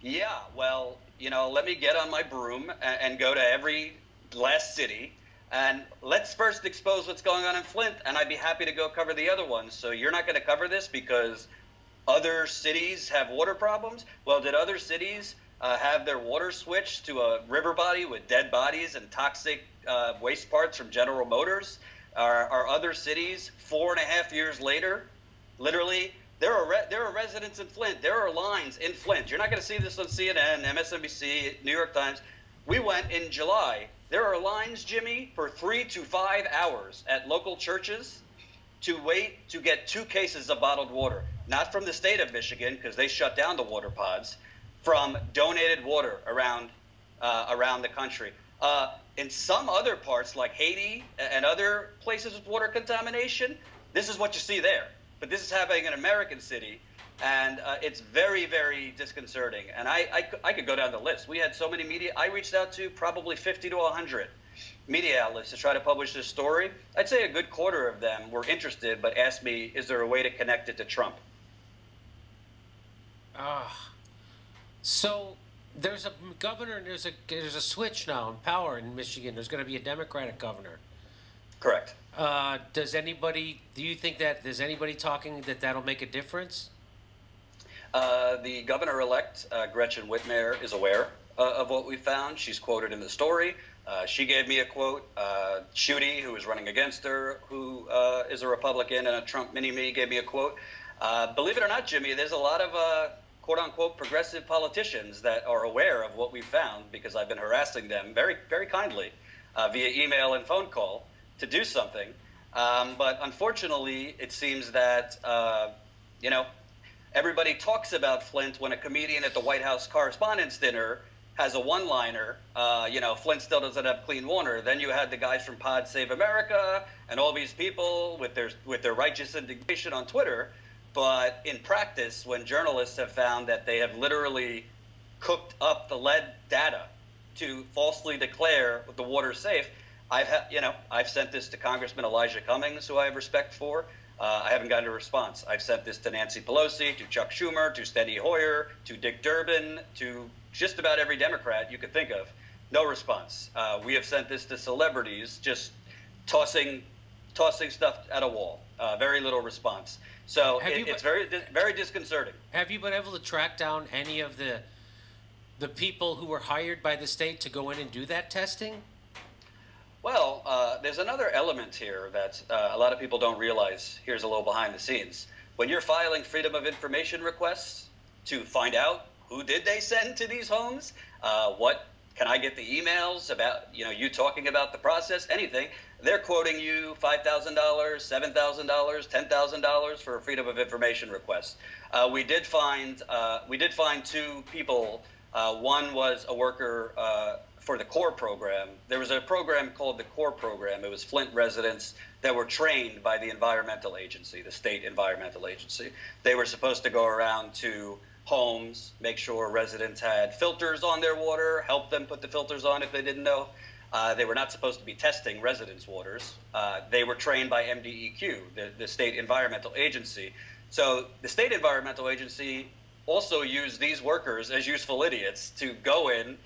Yeah, well, let me get on my broom and go to every last city, and let's first expose what's going on in Flint, and I'd be happy to go cover the other ones. So you're not going to cover this because other cities have water problems? Well, did other cities have their water switched to a river body with dead bodies and toxic waste parts from General Motors? Are other cities 4.5 years later, literally, there are residents in Flint. There are lines in Flint. You're not going to see this on CNN, MSNBC, New York Times. We went in July. There are lines, Jimmy, for 3 to 5 hours at local churches to wait to get 2 cases of bottled water. Not from the state of Michigan, because they shut down the water pods, from donated water around the country. In some other parts, like Haiti and other places with water contamination, this is what you see there. But this is happening in an American city, and it's very, very disconcerting. And I could go down the list. We had so many media. I reached out to probably 50 to 100 media outlets to try to publish this story. I'd say a good quarter of them were interested, but asked me, is there a way to connect it to Trump?
So there's a governor, there's a switch now in power in Michigan. There's going to be a Democratic governor.
Correct.
Do you think that there's anybody talking that that'll make a difference?
The governor-elect, Gretchen Whitmer, is aware of what we found. She's quoted in the story. She gave me a quote. Schuette, who is running against her, who is a Republican and a Trump mini-me, gave me a quote. Believe it or not, Jimmy, there's a lot of quote-unquote progressive politicians that are aware of what we found because I've been harassing them very, very kindly via email and phone call to do something. But unfortunately, it seems that, everybody talks about Flint when a comedian at the White House Correspondents' Dinner has a one-liner, Flint still doesn't have clean water. Then you had the guys from Pod Save America and all these people with their righteous indignation on Twitter. But in practice, when journalists have found that they have literally cooked up the lead data to falsely declare the water safe, I've sent this to Congressman Elijah Cummings, who I have respect for. I haven't gotten a response. I've sent this to Nancy Pelosi, to Chuck Schumer, to Steny Hoyer, to Dick Durbin, to just about every Democrat you could think of. No response. We have sent this to celebrities, just tossing stuff at a wall. Very little response. So it's very, very disconcerting.
Have you been able to track down any of the people who were hired by the state to go in and do that testing?
Well, there's another element here that a lot of people don't realize. Here's a little behind the scenes. When you're filing Freedom of Information requests to find out who did they send to these homes, what can I get the emails about, you talking about the process, anything, they're quoting you $5,000, $7,000, $10,000 for a Freedom of Information request. We did find 2 people. One was a worker for the CORE program. There was a program called the CORE program. It was Flint residents that were trained by the environmental agency, the state environmental agency. They were supposed to go around to homes, make sure residents had filters on their water, help them put the filters on if they didn't know. They were not supposed to be testing residents' waters. They were trained by MDEQ, the state environmental agency. So the state environmental agency also used these workers as useful idiots to go in,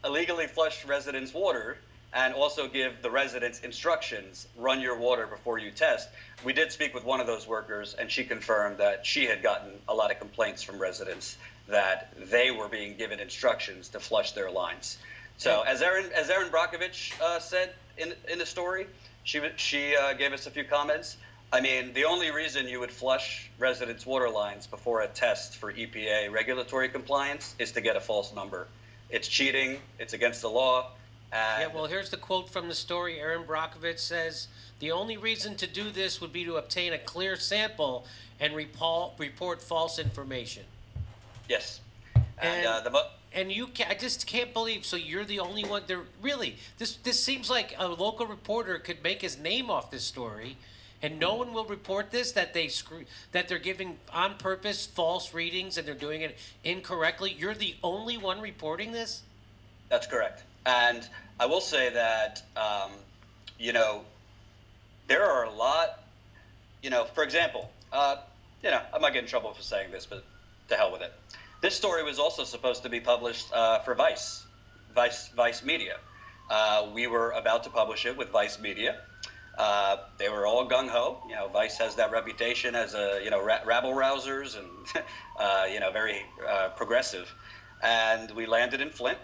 illegally flush residents' water, and also give the residents instructions, run your water before you test. We did speak with one of those workers, and she confirmed that she had gotten a lot of complaints from residents that they were being given instructions to flush their lines. So as Erin Brockovich said in the story, she gave us a few comments. I mean, the only reason you would flush residents' water lines before a test for EPA regulatory compliance is to get a false number. It's cheating. It's against the law.
Yeah, well, here's the quote from the story. Erin Brockovich says, the only reason to do this would be to obtain a clear sample and report false information.
Yes.
And I just can't believe, so you're the only one there. Really, this seems like a local reporter could make his name off this story, and no one will report this, that they're giving on purpose false readings and they're doing it incorrectly. You're the only one reporting this?
That's correct. And I will say that, there are a lot, for example, I might get in trouble for saying this, but to hell with it. This story was also supposed to be published for Vice Media. We were about to publish it with Vice Media. They were all gung-ho. You know, Vice has that reputation as rabble rousers and, very progressive. And we landed in Flint.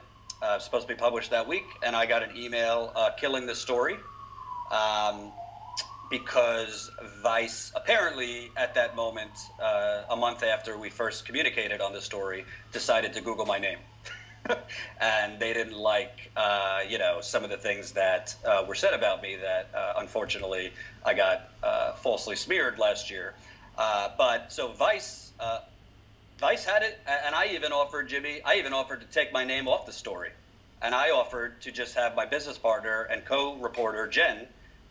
Supposed to be published that week. And I got an email killing the story because Vice apparently at that moment, a month after we first communicated on the story, decided to Google my name. And they didn't like, some of the things that were said about me that, unfortunately, I got falsely smeared last year. But so Vice had it, and I even offered to take my name off the story. And I offered to just have my business partner and co-reporter, Jen,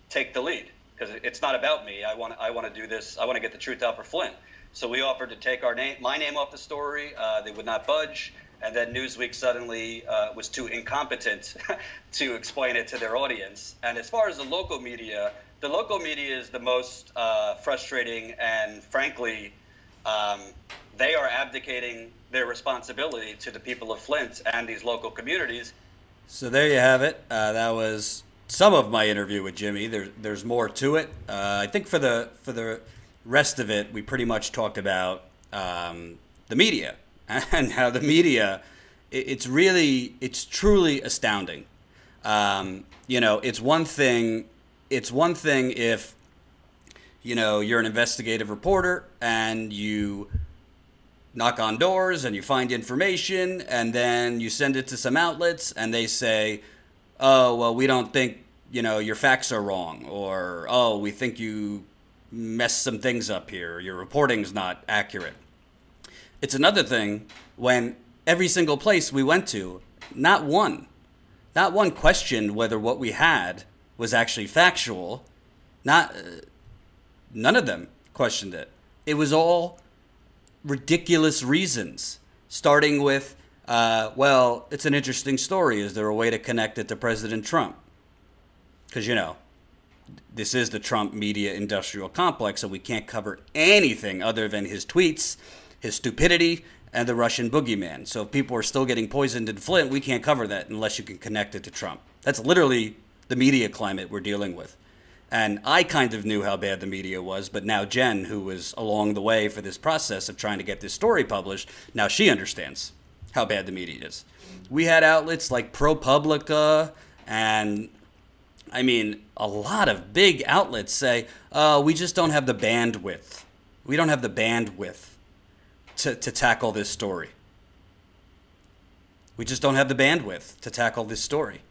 take the lead. Because it's not about me. I want to do this. I want to get the truth out for Flint. So we offered to take my name off the story. They would not budge. And then Newsweek suddenly was too incompetent to explain it to their audience. And as far as the local media is the most frustrating, and frankly, they are abdicating their responsibility to the people of Flint and these local communities.
So there you have it. That was some of my interview with Jimmy. There's more to it. I think for the rest of it, we pretty much talked about the media and how the media, it's truly astounding. It's one thing if, you're an investigative reporter and you knock on doors and you find information and then you send it to some outlets and they say, oh, well, we don't think, your facts are wrong, or, oh, we think you messed some things up here, your reporting's not accurate. It's another thing when every single place we went to, not one questioned whether what we had was actually factual. None of them questioned it. It was all ridiculous reasons, starting with, well, it's an interesting story. Is there a way to connect it to President Trump? Because, this is the Trump media industrial complex, so we can't cover anything other than his tweets, his stupidity, and the Russian boogeyman. So if people are still getting poisoned in Flint, we can't cover that unless you can connect it to Trump. That's literally the media climate we're dealing with. And I kind of knew how bad the media was, but now Jen, who was along the way for this process of trying to get this story published, now she understands how bad the media is. We had outlets like ProPublica and, a lot of big outlets say, we just don't have the bandwidth. We don't have the bandwidth to tackle this story. We just don't have the bandwidth to tackle this story.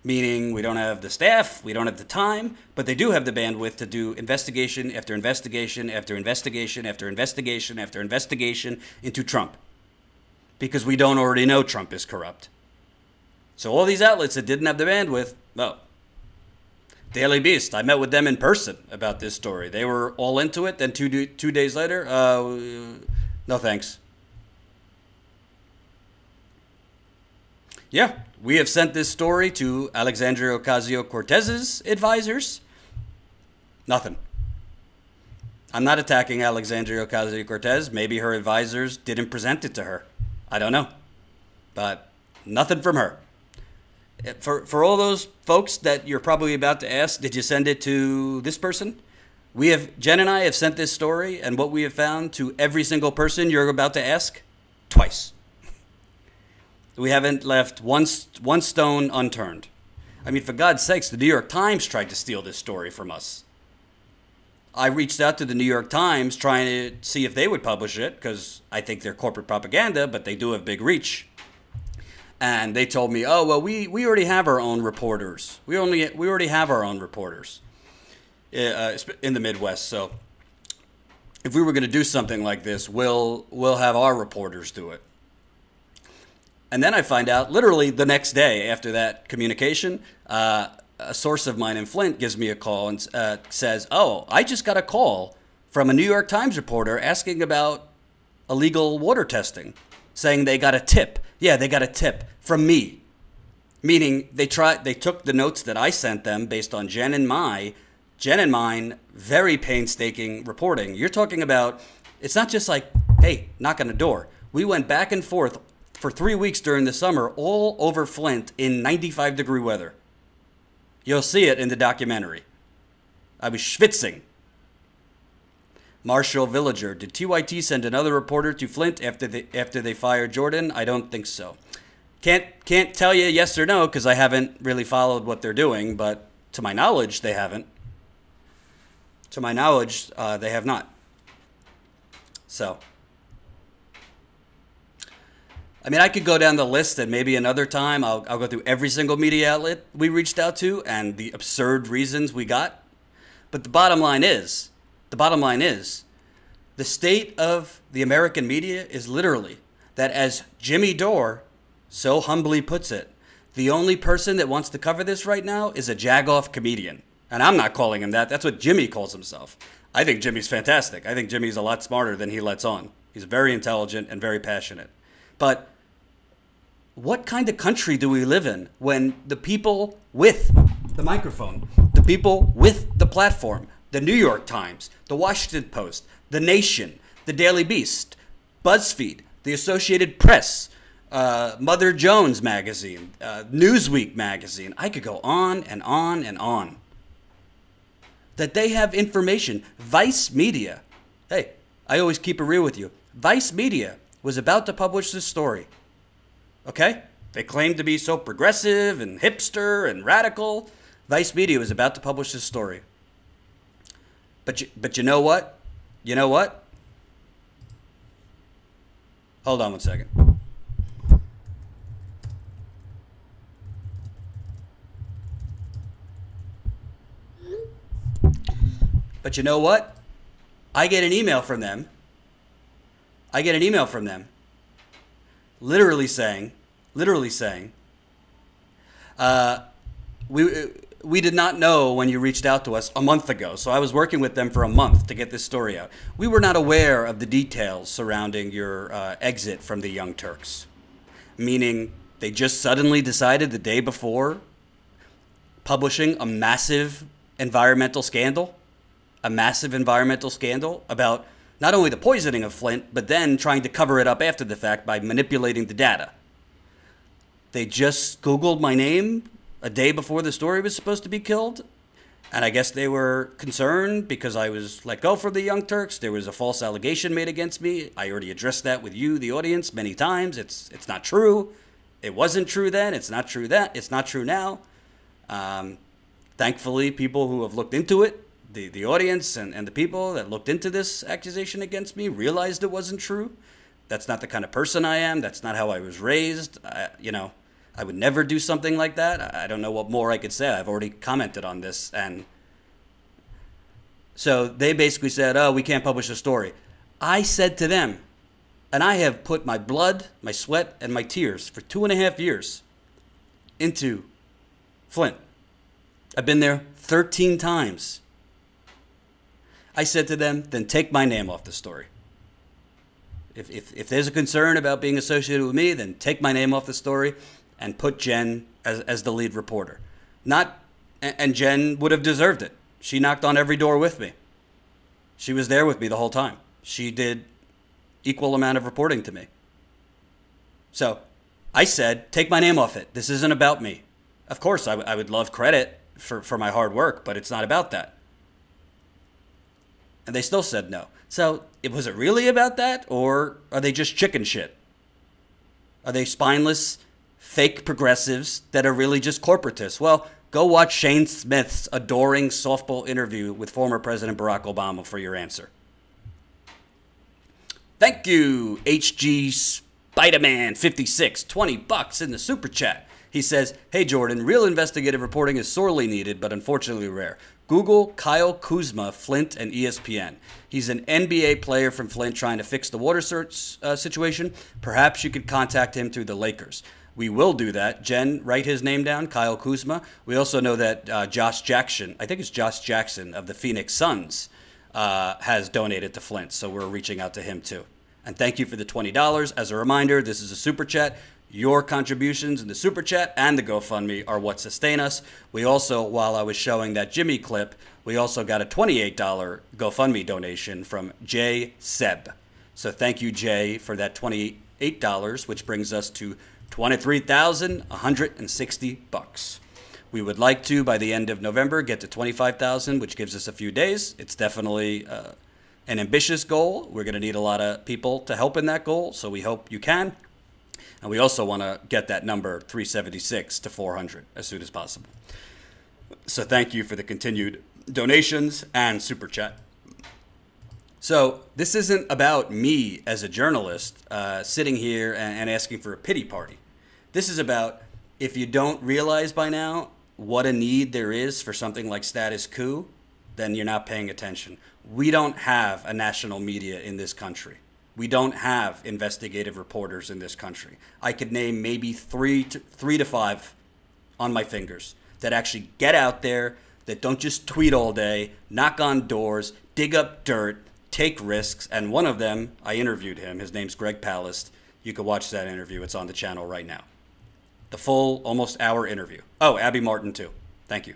Meaning we don't have the staff, we don't have the time, but they do have the bandwidth to do investigation after investigation after investigation after investigation after investigation into Trump. Because we don't already know Trump is corrupt. So all these outlets that didn't have the bandwidth, no. Daily Beast, I met with them in person about this story. They were all into it, then two days later, no thanks. Yeah, we have sent this story to Alexandria Ocasio-Cortez's advisors. Nothing. I'm not attacking Alexandria Ocasio-Cortez. Maybe her advisors didn't present it to her. I don't know. But nothing from her. For all those folks that you're probably about to ask, did you send it to this person? Jen and I have sent this story and what we have found to every single person you're about to ask twice. We haven't left one stone unturned. For God's sakes, the New York Times tried to steal this story from us. I reached out to the New York Times trying to see if they would publish it because I think they're corporate propaganda, but they do have big reach. And they told me, oh, well, we already have our own reporters. We already have our own reporters in the Midwest. So if we were going to do something like this, we'll have our reporters do it. And then I find out literally the next day after that communication, a source of mine in Flint gives me a call and says, oh, I just got a call from a New York Times reporter asking about illegal water testing, saying they got a tip. Yeah, they got a tip from me. Meaning they took the notes that I sent them based on Jen and mine, very painstaking reporting. You're talking about, it's not just like, hey, knock on the door. We went back and forth for 3 weeks during the summer, all over Flint in 95-degree weather. You'll see it in the documentary. I was schwitzing. Marshall Villager, did TYT send another reporter to Flint after they fired Jordan? I don't think so. Can't tell you yes or no because I haven't really followed what they're doing, but to my knowledge, they haven't. To my knowledge, they have not. So, I mean, I could go down the list and maybe another time I'll go through every single media outlet we reached out to and the absurd reasons we got. But the bottom line is, the state of the American media is literally that, as Jimmy Dore so humbly puts it, the only person that wants to cover this right now is a jagoff comedian. And I'm not calling him that. That's what Jimmy calls himself. I think Jimmy's fantastic. I think Jimmy's a lot smarter than he lets on. He's very intelligent and very passionate. But what kind of country do we live in when the people with the microphone, the people with the platform, the New York Times, the Washington Post, the Nation, the Daily Beast, BuzzFeed, the Associated Press, Mother Jones magazine, Newsweek magazine, I could go on and on and on, that they have information. Vice Media, hey, I always keep it real with you. Vice Media was about to publish this story. Okay? They claim to be so progressive and hipster and radical. Vice Media was about to publish this story. But you know what? You know what? Hold on one second. But you know what? I get an email from them. Literally saying, we did not know when you reached out to us a month ago. So I was working with them for a month to get this story out. We were not aware of the details surrounding your exit from the Young Turks. Meaning they just suddenly decided the day before publishing a massive environmental scandal about not only the poisoning of Flint, but then trying to cover it up after the fact by manipulating the data. They just Googled my name a day before the story was supposed to be killed. And I guess they were concerned because I was let go from the Young Turks. There was a false allegation made against me. I already addressed that with you, the audience, many times. It's not true. It wasn't true then. It's not true then. It's not true now. Thankfully, people who have looked into it, the audience and the people that looked into this accusation against me realized it wasn't true. That's not the kind of person I am. That's not how I was raised. I would never do something like that. I don't know what more I could say. I've already commented on this. And so they basically said, oh, we can't publish the story. I said to them, and I have put my blood, my sweat, and my tears for 2.5 years into Flint. I've been there 13 times. I said to them, then take my name off the story. If there's a concern about being associated with me, then take my name off the story and put Jen as the lead reporter. And Jen would have deserved it. She knocked on every door with me. She was there with me the whole time. She did equal amount of reporting to me. So I said, take my name off it. This isn't about me. Of course, I would love credit for my hard work, but it's not about that. And they still said no. So was it really about that, or are they just chicken shit? Are they spineless, fake progressives that are really just corporatists? Well, go watch Shane Smith's adoring softball interview with former President Barack Obama for your answer. Thank you, HG Spiderman 56, $20 in the super chat. He says, hey Jordan, real investigative reporting is sorely needed, but unfortunately rare. Google Kyle Kuzma, Flint, and ESPN. He's an NBA player from Flint trying to fix the water situation. Perhaps you could contact him through the Lakers. We will do that. Jen, write his name down, Kyle Kuzma. We also know that Josh Jackson, I think it's Josh Jackson of the Phoenix Suns, has donated to Flint, so we're reaching out to him too. And thank you for the $20. As a reminder, this is a super chat. Your contributions in the Super Chat and the GoFundMe are what sustain us. We also, while I was showing that Jimmy clip, we also got a $28 GoFundMe donation from Jay Seb. So thank you, Jay, for that $28 $8, which brings us to $23,160. We would like to, by the end of November, get to 25,000, which gives us a few days. It's definitely an ambitious goal. We're going to need a lot of people to help in that goal, so we hope you can. And we also want to get that number 376 to 400 as soon as possible. So thank you for the continued donations and super chat. So this isn't about me as a journalist sitting here and asking for a pity party. This is about, if you don't realize by now what a need there is for something like status quo, then you're not paying attention. We don't have a national media in this country. We don't have investigative reporters in this country. I could name maybe three to five on my fingers that actually get out there, that don't just tweet all day, knock on doors, dig up dirt, take risks. And one of them, I interviewed him. His name's Greg Palast. You can watch that interview. It's on the channel right now. The full, almost hour interview. Oh, Abby Martin, too. Thank you.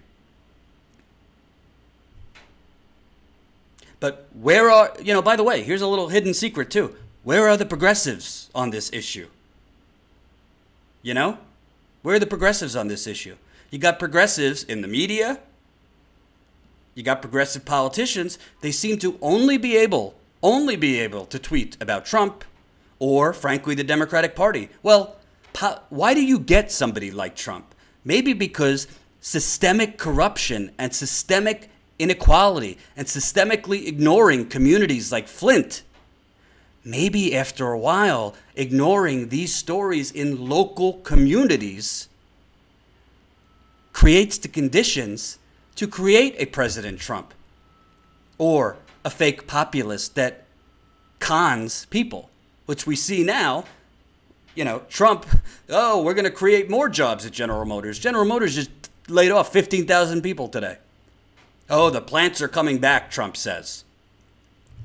But where are, by the way, here's a little hidden secret, too. Where are the progressives on this issue? Where are the progressives on this issue? You got progressives in the media. You got progressive politicians. They seem to only be able to tweet about Trump or, frankly, the Democratic Party. Well, why do you get somebody like Trump? Maybe because systemic corruption and systemic inequality and systemically ignoring communities like Flint. Maybe after a while, ignoring these stories in local communities creates the conditions to create a President Trump or a fake populist that cons people, which we see now. Trump, we're going to create more jobs at General Motors. General Motors just laid off 15,000 people today. Oh, the plants are coming back, Trump says.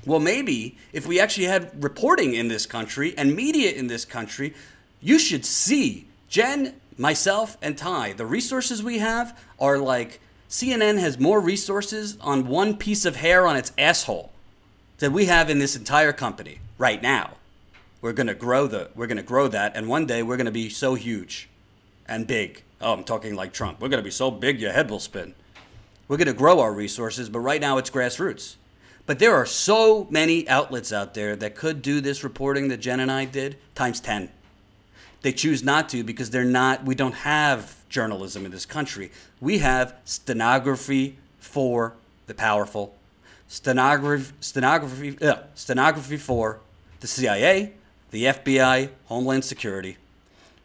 Well, maybe if we actually had reporting in this country and media in this country, you should see, Jen, myself, and Ty, the resources we have are like CNN has more resources on one piece of hair on its asshole than we have in this entire company right now. We're going to grow that, and one day we're going to be so huge and big. Oh, I'm talking like Trump. We're going to be so big your head will spin. We're going to grow our resources, but right now it's grassroots. But there are so many outlets out there that could do this reporting that Jen and I did times 10. They choose not to because we don't have journalism in this country. We have stenography for the powerful, stenography for the CIA, the FBI, Homeland Security.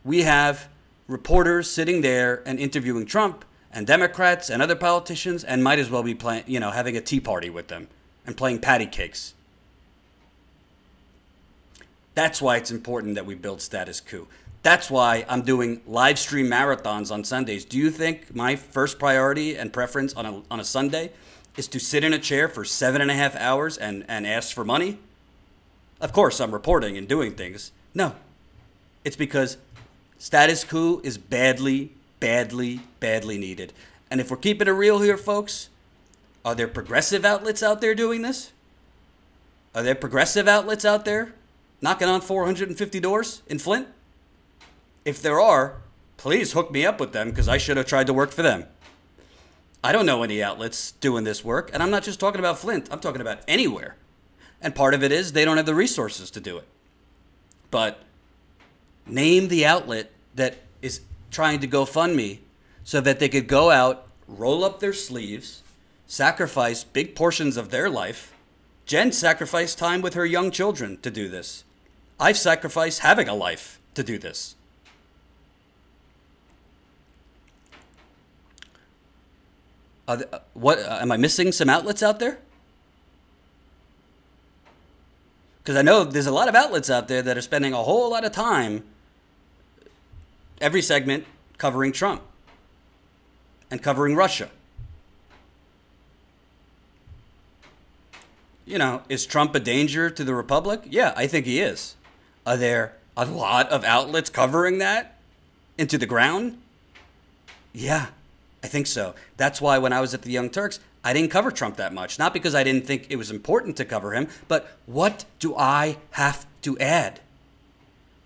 We have reporters sitting there and interviewing Trump and Democrats and other politicians, and might as well be having a tea party with them and playing patty cakes. That's why it's important that we build status quo. That's why I'm doing live stream marathons on Sundays. Do you think my first priority and preference on a Sunday is to sit in a chair for 7.5 hours and ask for money? Of course, I'm reporting and doing things. No, it's because status quo is badly, badly, badly needed. And if we're keeping it real here, folks, are there progressive outlets out there doing this? Are there progressive outlets out there knocking on 450 doors in Flint? If there are, please hook me up with them because I should have tried to work for them. I don't know any outlets doing this work, and I'm not just talking about Flint. I'm talking about anywhere. And part of it is they don't have the resources to do it. But name the outlet that is trying to GoFundMe so that they could go out, roll up their sleeves, sacrifice big portions of their life. Jen sacrificed time with her young children to do this. I've sacrificed having a life to do this. Am I missing some outlets out there? Because I know there's a lot of outlets out there that are spending a whole lot of time, every segment, covering Trump and covering Russia. Is Trump a danger to the Republic? Yeah, I think he is. Are there a lot of outlets covering that into the ground? Yeah, I think so. That's why when I was at the Young Turks, I didn't cover Trump that much. Not because I didn't think it was important to cover him, but what do I have to add?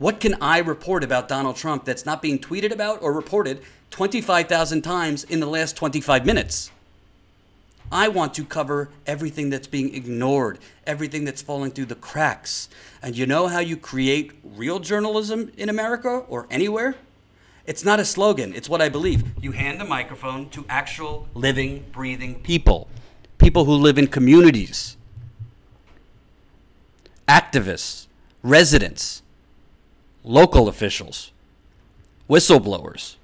What can I report about Donald Trump that's not being tweeted about or reported 25,000 times in the last 25 minutes? I want to cover everything that's being ignored, everything that's falling through the cracks. And you know how you create real journalism in America or anywhere? It's not a slogan. It's what I believe. You hand the microphone to actual living, breathing people. People who live in communities. Activists, residents, local officials, whistleblowers.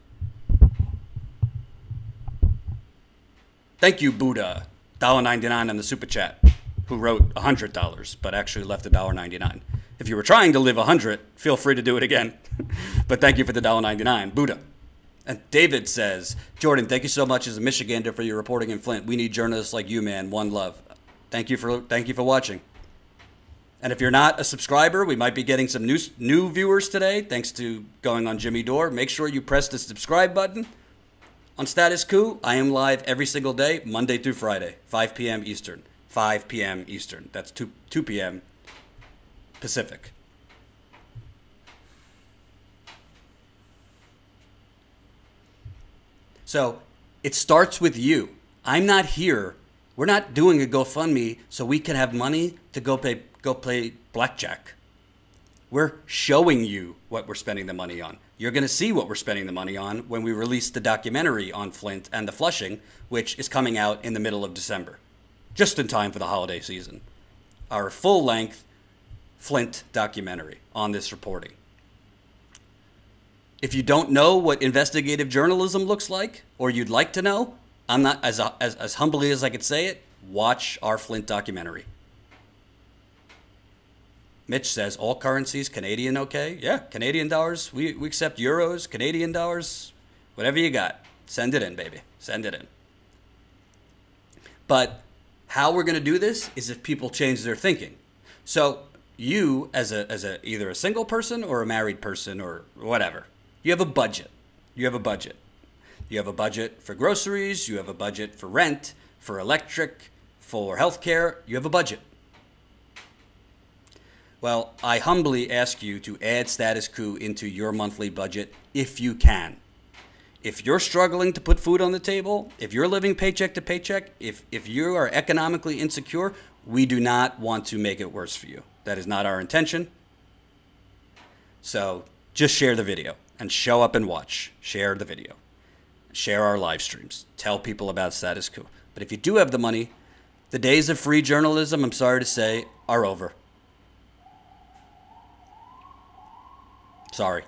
Thank you, Buddha, $1.99 on the super chat, who wrote $100, but actually left $1.99. If you were trying to live 100, feel free to do it again. But thank you for the $1.99, Buddha. And David says, Jordan, thank you so much as a Michigander for your reporting in Flint. We need journalists like you, man. One love. Thank you for watching. And if you're not a subscriber, we might be getting some new viewers today, thanks to going on Jimmy Dore. Make sure you press the subscribe button. On Status Coup, I am live every single day, Monday through Friday, 5 p.m. Eastern. 5 p.m. Eastern. That's 2 p.m. Pacific. So it starts with you. I'm not here. We're not doing a GoFundMe so we can have money to go play blackjack. We're showing you what we're spending the money on. You're going to see what we're spending the money on when we release the documentary on Flint and the flushing, which is coming out in the middle of December, just in time for the holiday season. Our full-length Flint documentary on this reporting. If you don't know what investigative journalism looks like, or you'd like to know, I'm not as humbly as I could say it, watch our Flint documentary. Mitch says, all currencies, Canadian okay? Yeah, Canadian dollars. We accept euros, Canadian dollars, whatever you got. Send it in, baby. Send it in. But how we're going to do this is if people change their thinking. So you, as either a single person or a married person or whatever, you have a budget. You have a budget. You have a budget for groceries. You have a budget for rent, for electric, for healthcare. You have a budget. Well, I humbly ask you to add Status Coup into your monthly budget if you can. If you're struggling to put food on the table, if you're living paycheck to paycheck, if you are economically insecure, we do not want to make it worse for you. That is not our intention. So just share the video and show up and watch. Share the video. Share our live streams. Tell people about Status Coup. But if you do have the money, the days of free journalism, I'm sorry to say, are over. Sorry.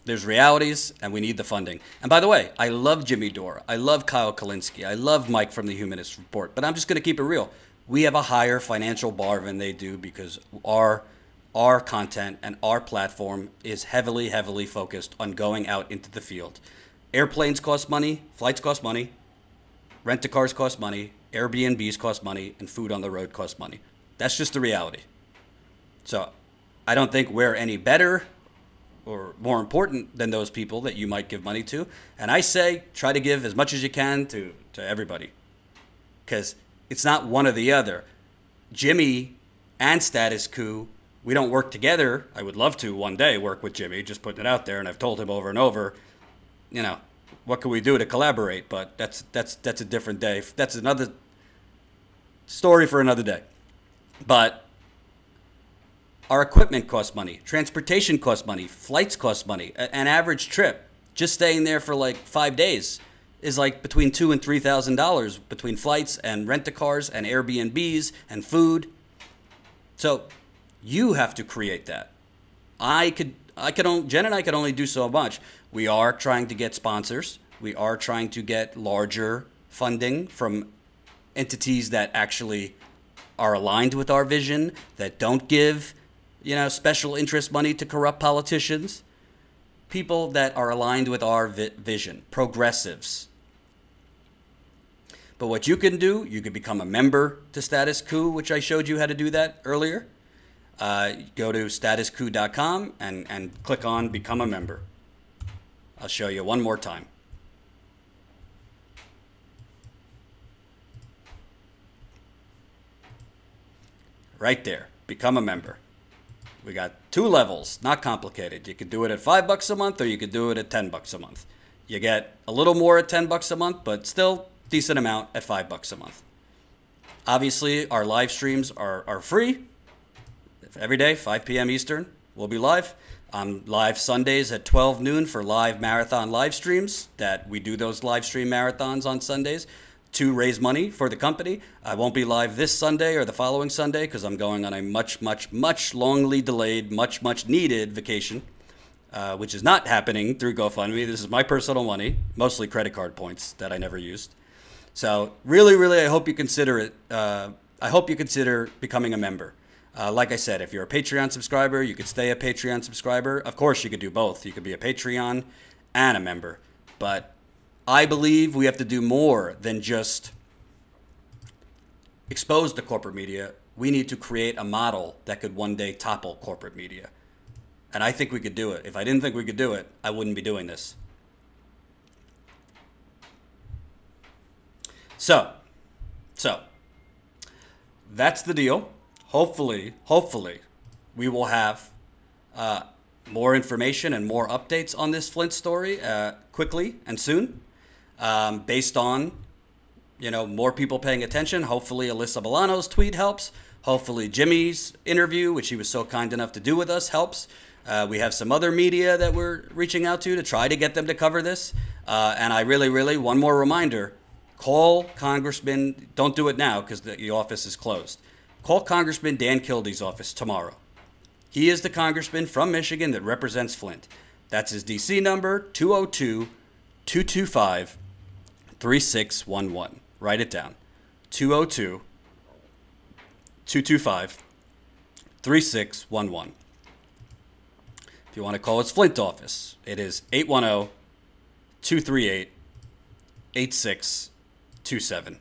There's realities, and we need the funding. And by the way, I love Jimmy Dore. I love Kyle Kalinske. I love Mike from the Humanist Report. But I'm just going to keep it real. We have a higher financial bar than they do because our content and our platform is heavily, heavily focused on going out into the field. Airplanes cost money. Flights cost money. Rent-a-cars cost money. Airbnbs cost money. And food on the road costs money. That's just the reality. So I don't think we're any better or more important than those people that you might give money to. And I say try to give as much as you can to everybody, because it's not one or the other. Jimmy and Status Coup, we don't work together. I would love to one day work with Jimmy, just putting it out there. And I've told him over and over, you know, what can we do to collaborate? But that's a different day. That's another story for another day. But our equipment costs money. Transportation costs money. Flights cost money. An average trip, just staying there for like 5 days, is like between $2,000 and $3,000 between flights and rent-a-cars and Airbnbs and food. So you have to create that. Jen and I could only do so much. We are trying to get sponsors. We are trying to get larger funding from entities that actually are aligned with our vision, that don't give, special interest money to corrupt politicians, people that are aligned with our vision, progressives. But what you can do, you can become a member to Status Coup, which I showed you how to do that earlier. Go to statuscoup.com and click on Become a Member. I'll show you one more time. Right there. become a member. We got 2 levels, not complicated. You could do it at $5 a month, or you could do it at $10 a month. You get a little more at $10 a month, but still decent amount at $5 a month. Obviously, our live streams are free. Every day, 5 p.m. Eastern, we'll be live. I'm live Sundays at 12 noon for live marathon live streams. That we do those live stream marathons on Sundays to raise money for the company. I won't be live this Sunday or the following Sunday because I'm going on a much longly delayed, much needed vacation, which is not happening through GoFundMe. This is my personal money, mostly credit card points that I never used. So really, I hope you consider it. I hope you consider becoming a member. Like I said, if you're a Patreon subscriber, you could stay a Patreon subscriber. Of course, you could do both. You could be a Patreon and a member. But I believe we have to do more than just expose the corporate media. We need to create a model that could one day topple corporate media. And I think we could do it. If I didn't think we could do it, I wouldn't be doing this. So that's the deal. Hopefully, we will have more information and more updates on this Flint story quickly and soon. Based on, more people paying attention. Hopefully Alyssa Milano's tweet helps. Hopefully Jimmy's interview, which he was so kind enough to do with us, helps. We have some other media that we're reaching out to try to get them to cover this. And I really, one more reminder, call Congressman, don't do it now because the office is closed. Call Congressman Dan Kildee's office tomorrow. He is the congressman from Michigan that represents Flint. That's his DC number, 202-225-3611. Write it down. 202-225-3611. If you want to call his Flint office, it is 810-238-8627.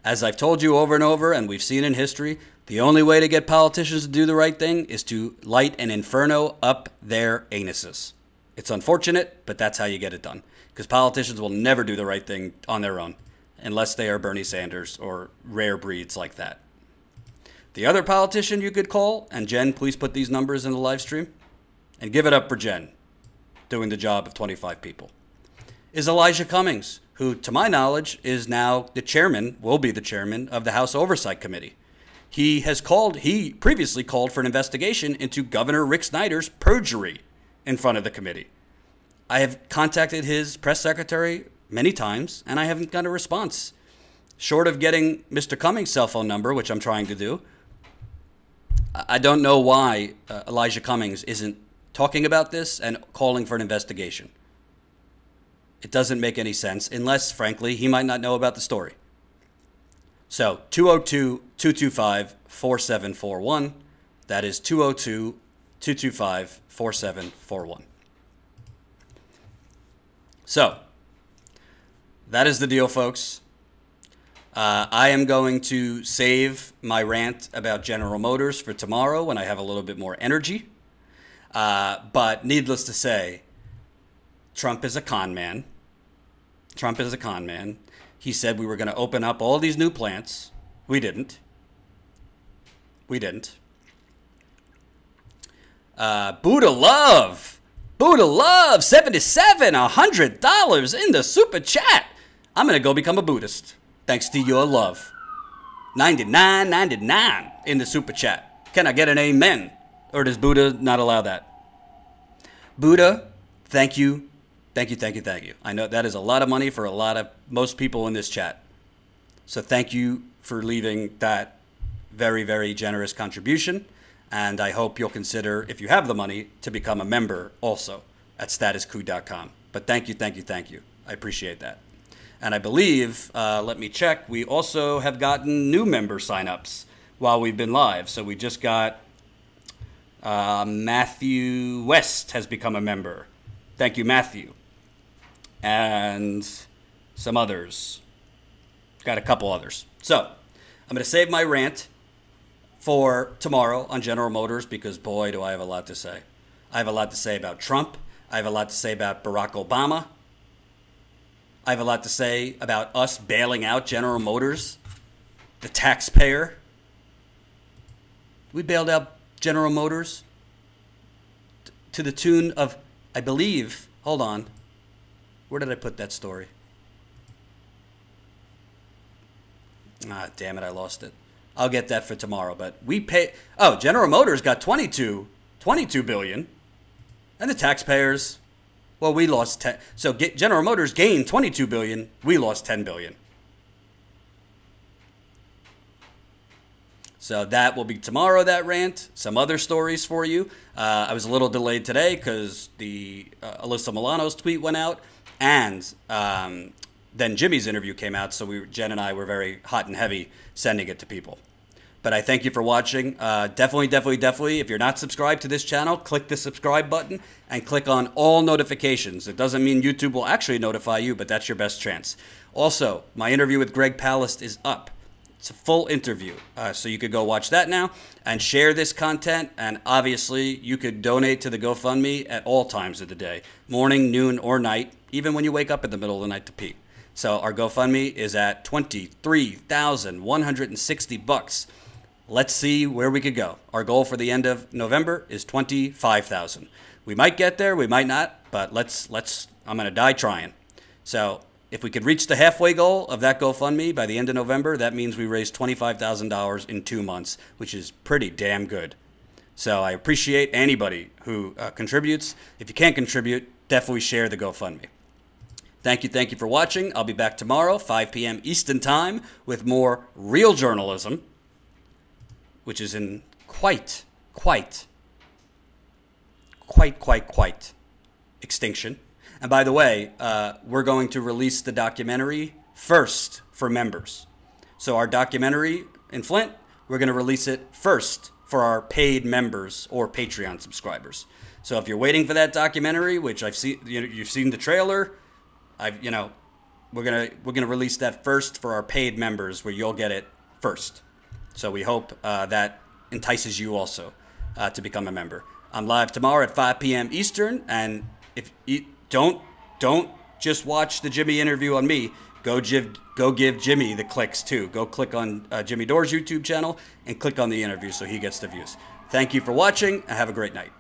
As I've told you over and over, and we've seen in history, the only way to get politicians to do the right thing is to light an inferno up their anuses. It's unfortunate, but that's how you get it done. Because politicians will never do the right thing on their own, unless they are Bernie Sanders or rare breeds like that. The other politician you could call, and Jen, please put these numbers in the live stream, and give it up for Jen, doing the job of 25 people, is Elijah Cummings, who, to my knowledge, is now will be the chairman of the House Oversight Committee. He previously called for an investigation into Governor Rick Snyder's perjury in front of the committee. I have contacted his press secretary many times, and I haven't got a response. Short of getting Mr. Cummings' cell phone number, which I'm trying to do, I don't know why Elijah Cummings isn't talking about this and calling for an investigation. It doesn't make any sense unless, frankly, he might not know about the story. So 202-225-4741. That is 202-225-4741. So that is the deal, folks. I am going to save my rant about General Motors for tomorrow when I have a little bit more energy. But needless to say, Trump is a con man. He said we were going to open up all these new plants. We didn't. Buddha Love, 77, $100 in the super chat. I'm going to go become a Buddhist, thanks to your love. $99.99 in the super chat. Can I get an amen? Or does Buddha not allow that? Buddha, thank you. Thank you. I know that is a lot of money for most people in this chat. So thank you for leaving that very, very generous contribution. And I hope you'll consider, if you have the money, to become a member also at statuscoup.com. But thank you. I appreciate that. And I believe, let me check, we also have gotten new member signups while we've been live. So we just got Matthew West has become a member. Thank you, Matthew. And some others. Got a couple others. So I'm going to save my rant for tomorrow on General Motors because, boy, do I have a lot to say. I have a lot to say about Trump. I have a lot to say about Barack Obama. I have a lot to say about us bailing out General Motors, the taxpayer. We bailed out General Motors to the tune of, I believe, hold on. Where did I put that story? Ah, damn it, I lost it. I'll get that for tomorrow, but we pay. Oh, General Motors got 22 billion. And the taxpayers, well, we lost 10. So General Motors gained 22 billion, we lost 10 billion. So that will be tomorrow, that rant. Some other stories for you. I was a little delayed today because the Alyssa Milano's tweet went out. And then Jimmy's interview came out. So Jen and I were very hot and heavy sending it to people. But I thank you for watching. Definitely, if you're not subscribed to this channel, click the subscribe button and click on all notifications. It doesn't mean YouTube will actually notify you, but that's your best chance. Also, my interview with Greg Palast is up. It's a full interview, so you could go watch that now and share this content. And obviously, you could donate to the GoFundMe at all times of the day, morning, noon, or night, even when you wake up in the middle of the night to pee. So our GoFundMe is at $23,160. Let's see where we could go. Our goal for the end of November is $25,000. We might get there, we might not, but I'm gonna die trying. So if we could reach the halfway goal of that GoFundMe by the end of November, that means we raised $25,000 in 2 months, which is pretty damn good. So I appreciate anybody who contributes. If you can't contribute, definitely share the GoFundMe. Thank you for watching. I'll be back tomorrow, 5 p.m. Eastern Time, with more real journalism, which is in quite extinction. And by the way, we're going to release the documentary first for members. So our documentary in Flint, we're going to release it first for our paid members or Patreon subscribers. So if you're waiting for that documentary, which I've seen, you've seen the trailer, we're gonna release that first for our paid members, where you'll get it first. So we hope that entices you also to become a member. I'm live tomorrow at 5 p.m. Eastern, and if you don't just watch the Jimmy interview on me, go give Jimmy the clicks too. Go click on Jimmy Dore's YouTube channel and click on the interview so he gets the views. Thank you for watching, and have a great night.